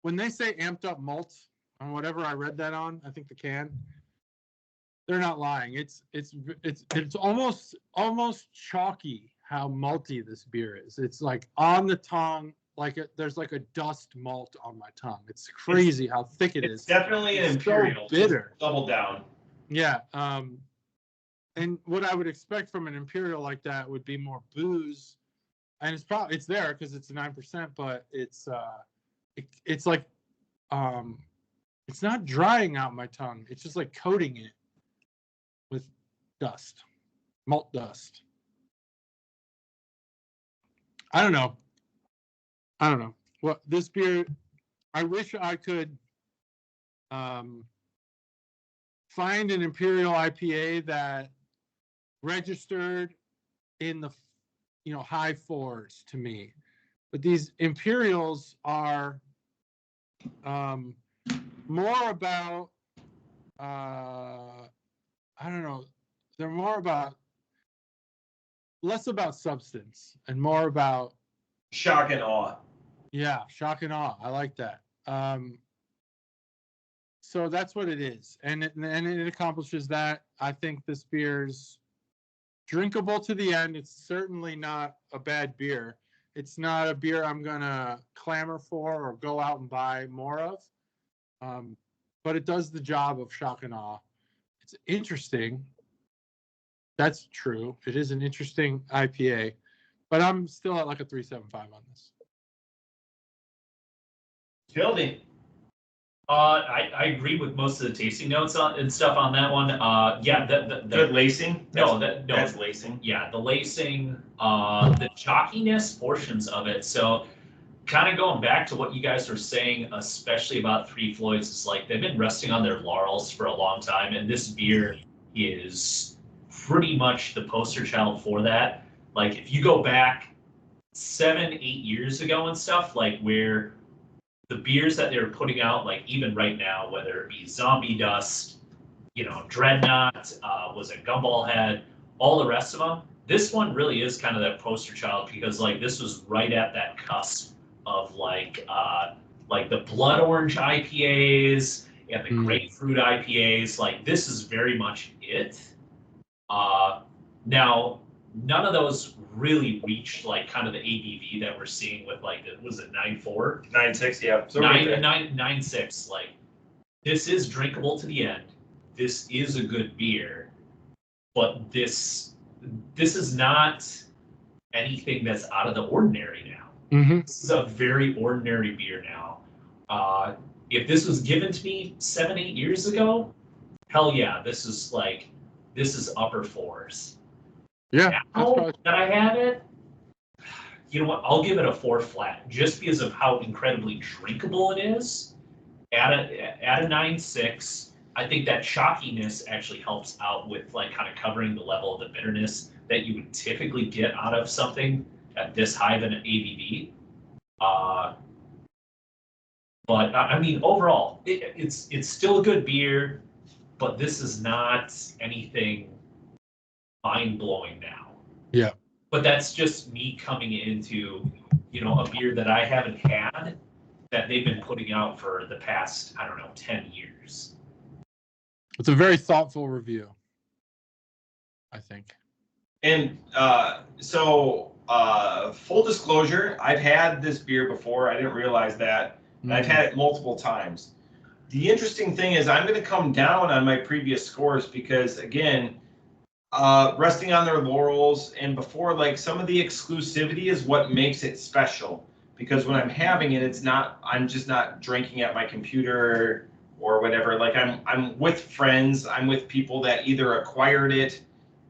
when they say amped up malt on whatever I read that on, I think the can, they're not lying. It's almost chalky how malty this beer is. It's like on the tongue, like there's like a dust malt on my tongue. It's crazy how thick it is. It's definitely an imperial. So bitter. Double down. Yeah. And what I would expect from an imperial like that would be more booze, and it's there because it's 9%, but it's like it's not drying out my tongue. It's just like coating it with dust, malt dust. I don't know. Well, this beer, I wish I could find an imperial IPA that registered in the high 4s to me, but these imperials are more about I don't know, they're less about substance and more about shock and awe. Yeah, shock and awe. I like that. So that's what it is, and it accomplishes that. I think this beer's drinkable to the end. It's certainly not a bad beer. It's not a beer I'm gonna clamor for or go out and buy more of. But it does the job of shock and awe. It's interesting. That's true. It is an interesting IPA, but I'm still at like a 3.75 on this. Hildy. I agree with most of the tasting notes and stuff on that one. Yeah, the Good lacing? That's lacing. Yeah, the lacing, the chalkiness portions of it. So kind of going back to what you guys were saying, especially about Three Floyds, is like they've been resting on their laurels for a long time, and this beer is pretty much the poster child for that. Like if you go back 7-8 years ago and stuff, like where the beers that they're putting out, like even right now, whether it be Zombie Dust, Dreadnought, was it Gumball Head, all the rest of them, this one really is kind of that poster child, because like this was right at that cusp of like the blood orange IPAs and the grapefruit IPAs. Like this is very much it. Now none of those really reached like kind of the ABV that we're seeing with like, was it 9.4? 9.6, yeah. So 9.6. Like this is drinkable to the end. This is a good beer, but this is not anything that's out of the ordinary now. Mm-hmm. This is a very ordinary beer now. If this was given to me 7-8 years ago, hell yeah, this is upper fours. Yeah. Now that I have it, you know what? I'll give it a 4 flat, just because of how incredibly drinkable it is. At a 9.6, I think that chalkiness actually helps out with like kind of covering the level of the bitterness that you would typically get out of something at this high of an ABV. But I mean, overall, it's still a good beer, but this is not anything mind-blowing now. Yeah. But that's just me coming into, a beer that I haven't had that they've been putting out for the past, 10 years. It's a very thoughtful review, I think. And full disclosure, I've had this beer before. I didn't realize that. And I've had it multiple times. The interesting thing is I'm going to come down on my previous scores because, again, resting on their laurels, and before, like, some of the exclusivity is what makes it special. Because when I'm having it, I'm just not drinking at my computer or whatever. Like, I'm with friends, I'm with people that either acquired it,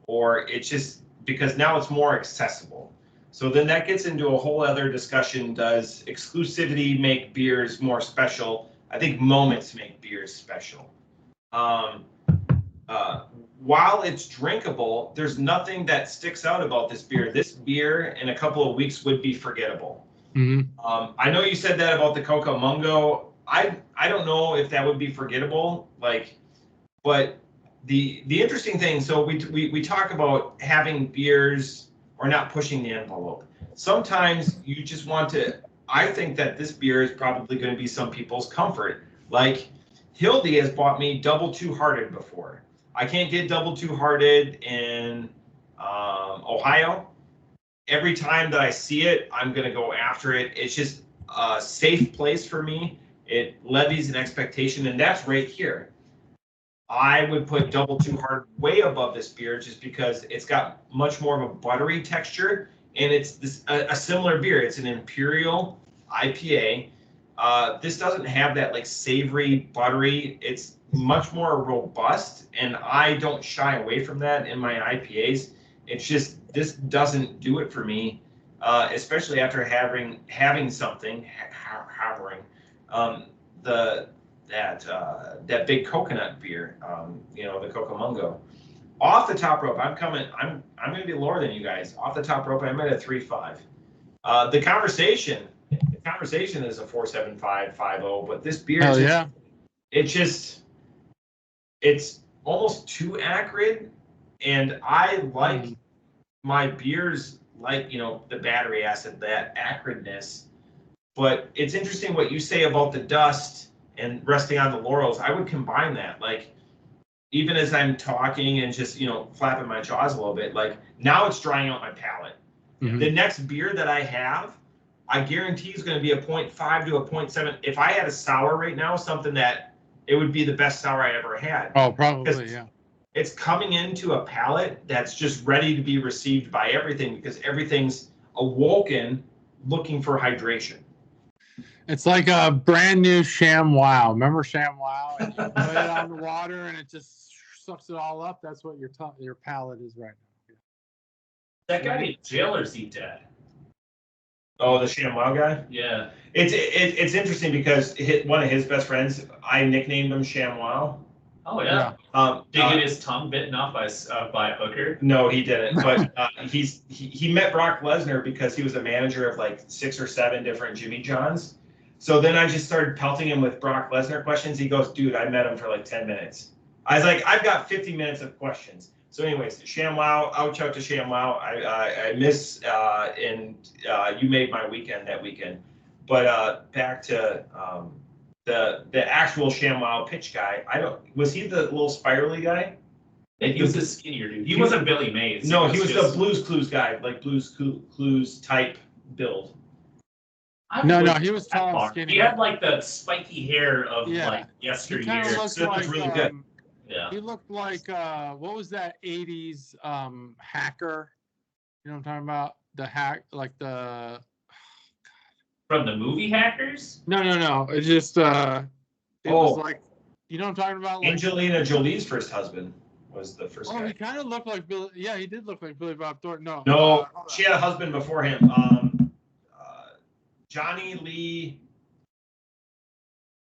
or it's just because now it's more accessible. So then that gets into a whole other discussion. Does exclusivity make beers more special? I think moments make beers special. While it's drinkable, there's nothing that sticks out about this beer. This beer in a couple of weeks would be forgettable. Mm-hmm. I know you said that about the Coca Mungo. I don't know if that would be forgettable. But the interesting thing. So we talk about having beers or not pushing the envelope. Sometimes you just want to. I think that this beer is probably going to be some people's comfort. Like Hildy has bought me Double Two Hearted before. I can't get Double Two Hearted in Ohio. Every time that I see it, I'm going to go after it. It's just a safe place for me. It levies an expectation, and that's right here. I would put Double Two Hearted way above this beer just because it's got much more of a buttery texture, and it's a similar beer. It's an Imperial IPA. This doesn't have that like savory, buttery. It's much more robust, and I don't shy away from that in my IPAs. It's just this doesn't do it for me, especially after having something that big coconut beer, the Coca Mungo. Off the top rope, I'm going to be lower than you guys. Off the top rope, I'm at a 3.5. The conversation is a 4.75, 5.0, but this beer it's almost too acrid, and I like my beers like, the battery acid, that acridness. But it's interesting what you say about the dust and resting on the laurels, I would combine that. Like, even as I'm talking and just, flapping my jaws a little bit, like now it's drying out my palate. Mhm. The next beer that I have, I guarantee is going to be a 0.5 to a 0.7. If I had a sour right now, something that it would be the best sour I ever had. Oh, probably, yeah. It's coming into a palate that's just ready to be received by everything because everything's awoken looking for hydration. It's like a brand new ShamWow. Remember ShamWow? And you put it on the water and it just sucks it all up. That's what your palate is right now. That guy in jail or is he dead? Oh, the ShamWow guy? Yeah. It's interesting because one of his best friends, I nicknamed him ShamWow. Oh yeah. Did he get his tongue bitten off by a hooker? No, he didn't. But he met Brock Lesnar because he was a manager of like 6 or 7 different Jimmy Johns. So then I just started pelting him with Brock Lesnar questions. He goes, dude, I met him for like 10 minutes. I was like, I've got 50 minutes of questions. So anyways, ShamWow, ouch out to ShamWow. I miss, and you made my weekend that weekend. But back to the actual ShamWow pitch guy. Was he the little spirally guy? He was the skinnier dude. He wasn't Billy Mays. No, he was the Blues Clues guy, like Blues Clues type build. No, he was tall and skinny. He had like the spiky hair of like yesteryear. He kind of looked like, really good. Yeah. He looked like what was that 80s hacker? You know what I'm talking about? The hack, like the From the movie Hackers? No. It just was like, you know what I'm talking about? Like, Angelina Jolie's first husband was the first guy. He kind of looked like Billy. Yeah, he did look like Billy Bob Thornton. No, she had a husband before him. Johnny Lee.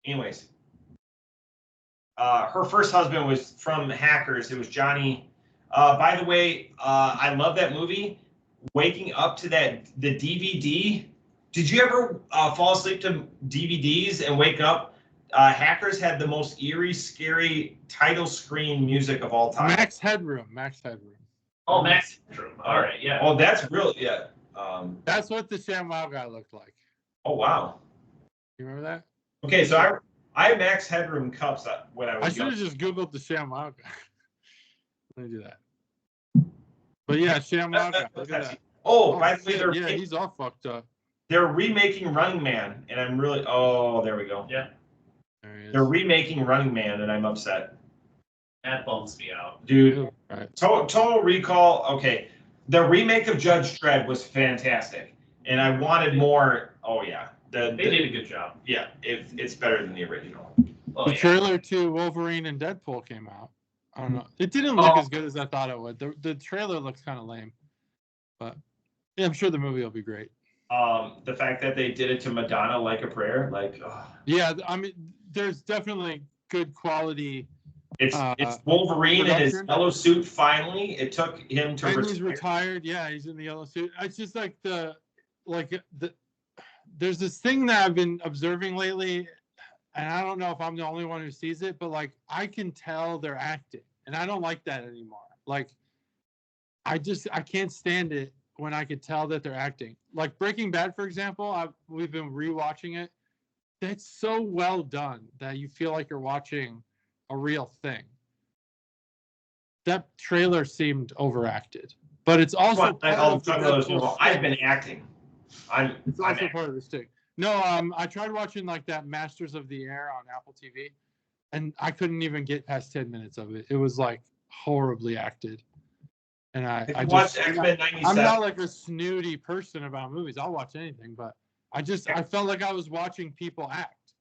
Anyways, her first husband was from Hackers. It was Johnny. By the way, I love that movie. Waking up to the DVD. Did you ever fall asleep to DVDs and wake up? Hackers had the most eerie, scary title screen music of all time. Max Headroom. Oh, Max Headroom. All right, yeah. Oh, that's real. Yeah. That's what the ShamWow guy looked like. Oh wow. You remember that? Okay, so I had Max Headroom cups when I was. I should have just Googled the ShamWow guy. Let me do that. But yeah, ShamWow guy. Look at that. Oh, by the way, he's all fucked up. They're remaking Running Man, and I'm really. Oh, there we go. Yeah. They're remaking Running Man, and I'm upset. That bums me out, dude. Right. Total Recall. Okay, the remake of Judge Dredd was fantastic, and I wanted more. Oh yeah, they did a good job. Yeah, it's better than the original. The trailer to Wolverine and Deadpool came out. I don't know. It didn't look as good as I thought it would. The trailer looks kind of lame, but yeah, I'm sure the movie will be great. The fact that they did it to Madonna like a prayer, like. Yeah, I mean, there's definitely good quality. It's Wolverine in his yellow suit. Finally, it took him to. And he's retired. Yeah, he's in the yellow suit. It's just like there's this thing that I've been observing lately, and I don't know if I'm the only one who sees it, but like I can tell they're acting, and I don't like that anymore. Like, I can't stand it when I could tell that they're acting. Like Breaking Bad, for example, we've been rewatching it. It's so well done that you feel like you're watching a real thing. That trailer seemed overacted, but it's also I've been acting. It's also part of the stick. No, I tried watching like that Masters of the Air on Apple TV, and I couldn't even get past 10 minutes of it. It was like horribly acted. And I watched X-Men 97. I'm not like a snooty person about movies. I'll watch anything, but I felt like I was watching people act.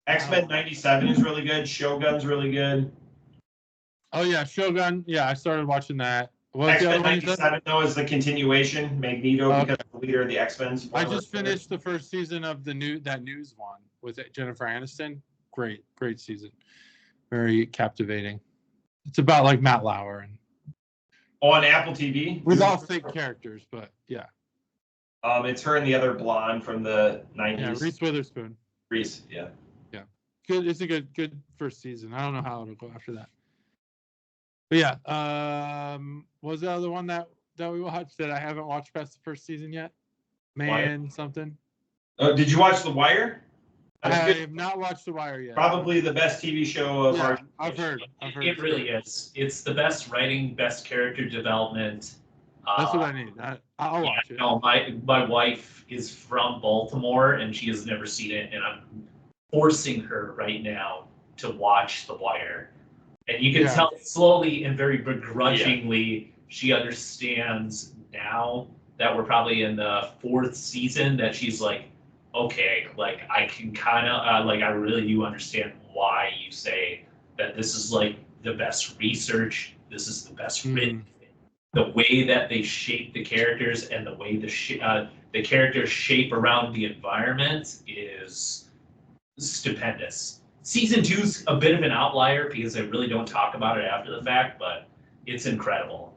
X-Men 97 is really good. Shogun's really good. Oh yeah, Shogun. Yeah, I started watching that. X-Men 97 though is the continuation. Magneto because the leader of the X-Men. I just finished the first season of that news one with Jennifer Aniston. Great season. Very captivating. It's about like Matt Lauer and. On Apple TV. With all fake characters, but yeah. It's her and the other blonde from the 90s. Yeah, Reese Witherspoon. Reese, yeah. Yeah. Good. It's a good first season. I don't know how it'll go after that. But yeah, what was the other one that we watched that I haven't watched past the first season yet? Something. Did you watch The Wire? I have not watched The Wire yet. Probably the best TV show of our. I've heard. It really is. It's the best writing, best character development. That's what I need. I'll watch it. No, my wife is from Baltimore and she has never seen it, and I'm forcing her right now to watch The Wire. And you can tell slowly and very begrudgingly she understands now that we're probably in the 4th season that she's like, okay, like I can kind of like I really do understand why you say that this is like the best research, this is the best written. The way that they shape the characters and the way the characters shape around the environment is stupendous. Season 2's a bit of an outlier because I really don't talk about it after the fact, but it's incredible.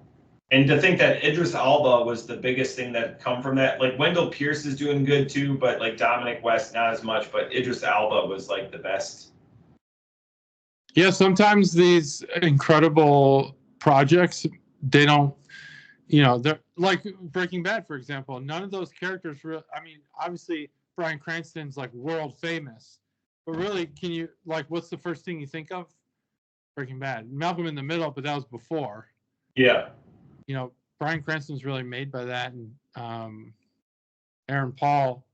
And to think that Idris Elba was the biggest thing that come from that, like Wendell Pierce is doing good too, but like Dominic West not as much, but Idris Elba was like the best. Yeah, sometimes these incredible projects, they don't, they're like Breaking Bad, for example. None of those characters, I mean, obviously Bryan Cranston's like world famous, but really, can you, like, what's the first thing you think of? Breaking Bad. Malcolm in the Middle, but that was before. Yeah. Bryan Cranston's really made by that, and Aaron Paul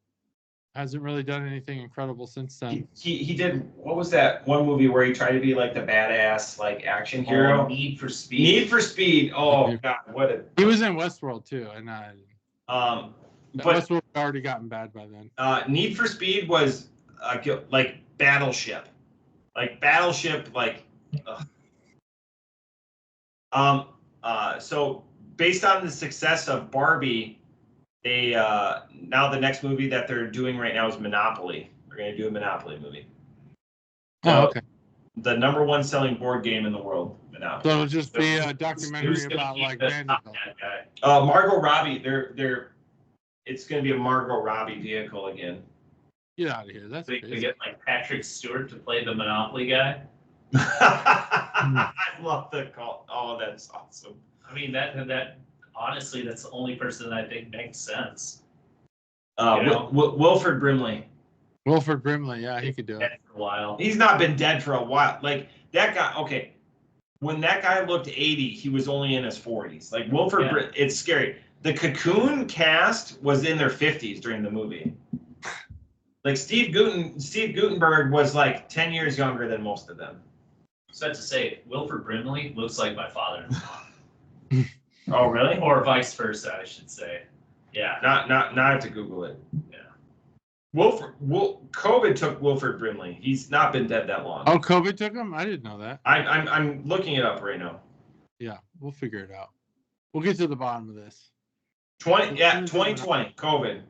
hasn't really done anything incredible since then. He did, what was that one movie where he tried to be like the badass like action hero? Need for Speed. Need for Speed. Oh God, what a. He was in Westworld too, and but Westworld had already gotten bad by then. Need for Speed was like Battleship, so based on the success of Barbie, they now the next movie that they're doing right now is Monopoly. They're going to do a Monopoly movie. Oh, okay. The #1 selling board game in the world, Monopoly. So it'll just be a documentary about like Vanderbilt. Margot Robbie. It's going to be a Margot Robbie vehicle again. Get out of here. That's they crazy. could get like Patrick Stewart to play the Monopoly guy. I love the call. Oh, that's awesome. I mean, that honestly, that's the only person that I think makes sense. Wilford Brimley. Wilford Brimley, yeah, he could do it. For a while. He's not been dead for a while. Like that guy. Okay, when that guy looked 80, he was only in his 40s. Like Wilford, it's scary. The Cocoon cast was in their 50s during the movie. Like Steve Guttenberg was like 10 years younger than most of them. So to say, Wilford Brimley looks like my father-in-law. Oh, really? Or vice versa, I should say. Yeah. Not have to Google it. Yeah. COVID took Wilford Brimley. He's not been dead that long. Oh, COVID took him? I didn't know that. I'm looking it up right now. Yeah, we'll figure it out. We'll get to the bottom of this. 2020, COVID.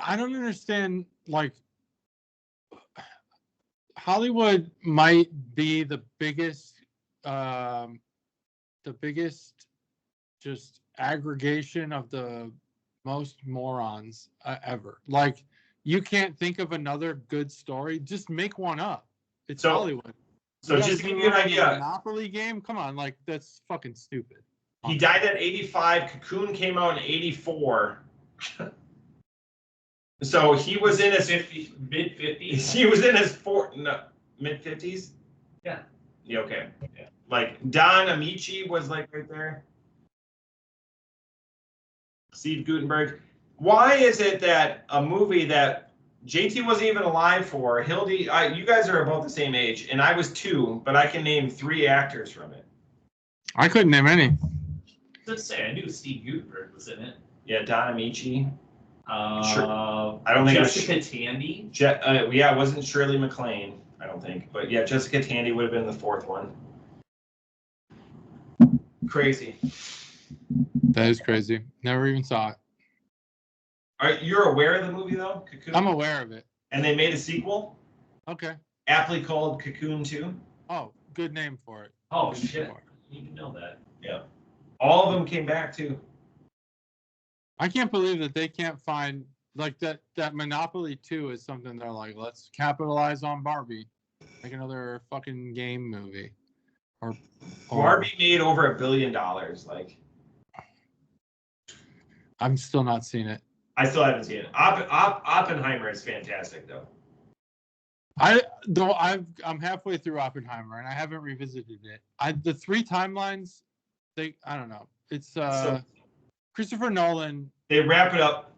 I don't understand, like, Hollywood might be the biggest just aggregation of the most morons ever. Like, you can't think of another good story, just make one up. It's Hollywood. So just to give you an idea. Monopoly game? Come on, like, that's fucking stupid. He died at 85. Cocoon came out in 84. So he was in his mid-50s. He was in his mid-50s? Yeah. Yeah, okay. Yeah. Like Don Amici was like right there. Steve Guttenberg. Why is it that a movie that JT wasn't even alive for, Hildy, you guys are about the same age, and I was 2, but I can name 3 actors from it. I couldn't name any. Let's say I knew Steve Guttenberg was in it. Yeah, Don Amici. Sure. I don't think Jessica Tandy. Yeah, it wasn't Shirley MacLaine, I don't think. But yeah, Jessica Tandy would have been the 4th one. Crazy. That is crazy. Never even saw it. You're aware of the movie though, Cocoon? I'm aware of it. And they made a sequel? Okay. Aptly called Cocoon 2. Oh, good name for it. Oh shit! You didn't know that. Yeah. All of them came back too. I can't believe that they can't find, like, that Monopoly 2 is something they're like, let's capitalize on Barbie. Like another fucking game movie. Or Barbie made over $1 billion. Like, I'm still not seeing it. I still haven't seen it. Oppenheimer is fantastic though. I'm halfway through Oppenheimer and I haven't revisited it. The 3 timelines, I don't know. It's Christopher Nolan. They wrap it up.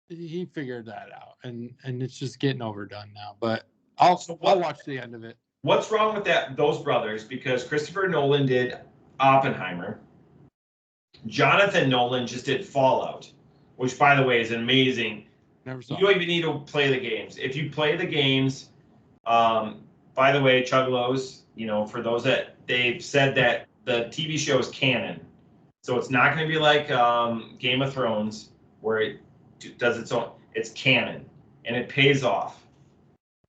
He figured that out, and it's just getting overdone now. But I'll watch the end of it. What's wrong with those brothers? Because Christopher Nolan did Oppenheimer. Jonathan Nolan just did Fallout, which, by the way, is amazing. Never saw. You don't even need to play the games. If you play the games, by the way, Chuglos, for those that they've said that the TV show is canon, so it's not going to be like Game of Thrones where it does its own. It's canon, and it pays off.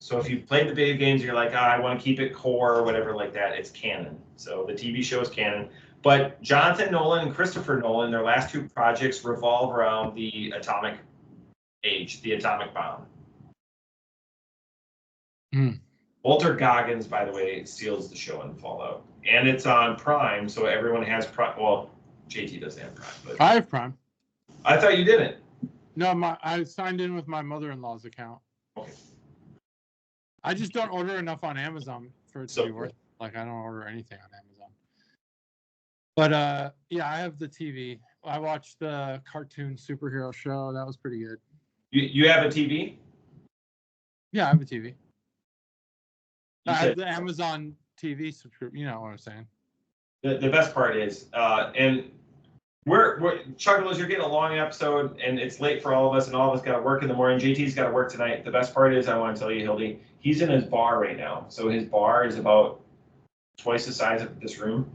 So if you've played the video games, you're like, I want to keep it core or whatever like that. It's canon. So the TV show is canon. But Jonathan Nolan and Christopher Nolan, their last 2 projects revolve around the atomic age, the atomic bomb. Walter Goggins, by the way, steals the show in Fallout. And it's on Prime, so everyone has Prime. Well, JT doesn't have Prime. But I have Prime. I thought you didn't. No, I signed in with my mother-in-law's account. Okay. I just don't order enough on Amazon for it to be worth it. Like, I don't order anything on Amazon. But, yeah, I have the TV. I watched the cartoon superhero show. That was pretty good. You have a TV? Yeah, I have a TV. I have the Amazon TV subscription. You know what I'm saying. The best part is, and we're Chuggalos, you're getting a long episode, and it's late for all of us, and all of us got to work in the morning. JT's got to work tonight. The best part is, I want to tell you, Hildy, he's in his bar right now. So his bar is about twice the size of this room.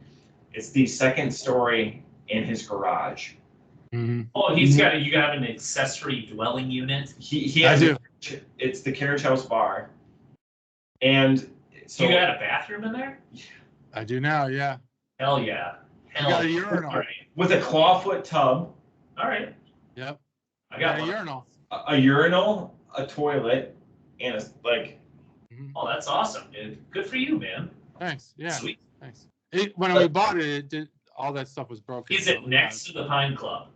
It's the second story in his garage. Mm-hmm. Oh, you got an accessory dwelling unit? He has it's the Carriage House Bar. And so you got a bathroom in there? I do now, yeah. Hell yeah. You got a urinal. All right. With a clawfoot tub. All right. Yep. I got a urinal. A urinal, a toilet, and Oh, that's awesome, dude. Good for you, man. Thanks. Yeah. Sweet. Thanks. When we bought it, all that stuff was broken. Is it next to the Pine Club?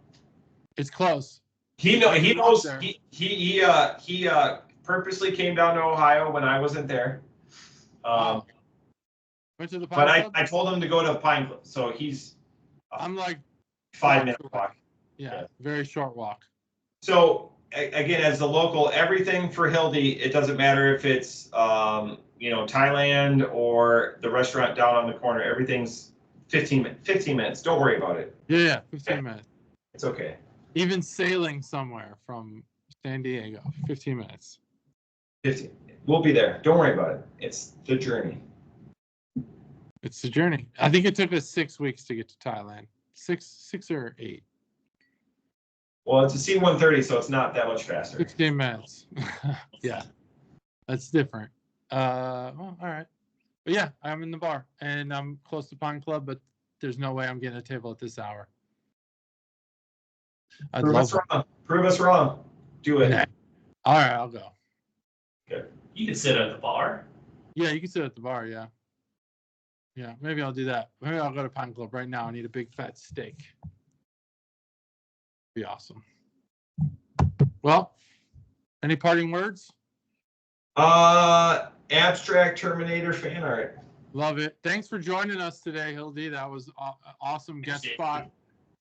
It's close. He knows. He purposely came down to Ohio when I wasn't there. Went to the Pine Club? I told him to go to Pine Club, so he's. I'm like 5-minute walk. Yeah, very short walk. So again, as the local, everything for Hildy, it doesn't matter if it's Thailand or the restaurant down on the corner. Everything's 15 minutes. Don't worry about it. Yeah, 15 minutes. It's okay. Even sailing somewhere from San Diego, 15 minutes. 15. We'll be there. Don't worry about it. It's the journey. It's the journey. I think it took us 6 weeks to get to Thailand. Six or 8. Well, it's a C-130, so it's not that much faster. 15 minutes. Yeah, that's different. Well, all right. But yeah, I'm in the bar, and I'm close to Pine Club, but there's no way I'm getting a table at this hour. Prove us wrong. Do it. Nah. All right, I'll go. Good. You can sit at the bar. Yeah, you can sit at the bar, yeah. Yeah, maybe I'll do that. Maybe I'll go to Pine Club right now and eat a big fat steak. Be awesome. Well, any parting words? Abstract Terminator Fan Art. Love it. Thanks for joining us today, Hildy. That was awesome guest spot.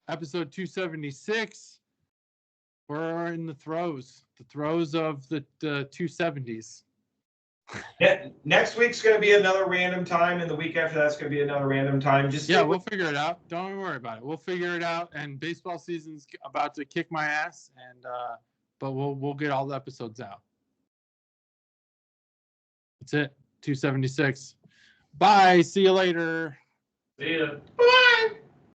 Episode 276. We're in the throes of the 270s. Next week's going to be another random time, and the week after that's going to be another random time. We'll figure it out. Don't even worry about it. We'll figure it out. And baseball season's about to kick my ass, and but we'll get all the episodes out. That's it. 276. Bye. See you later. See ya. Bye.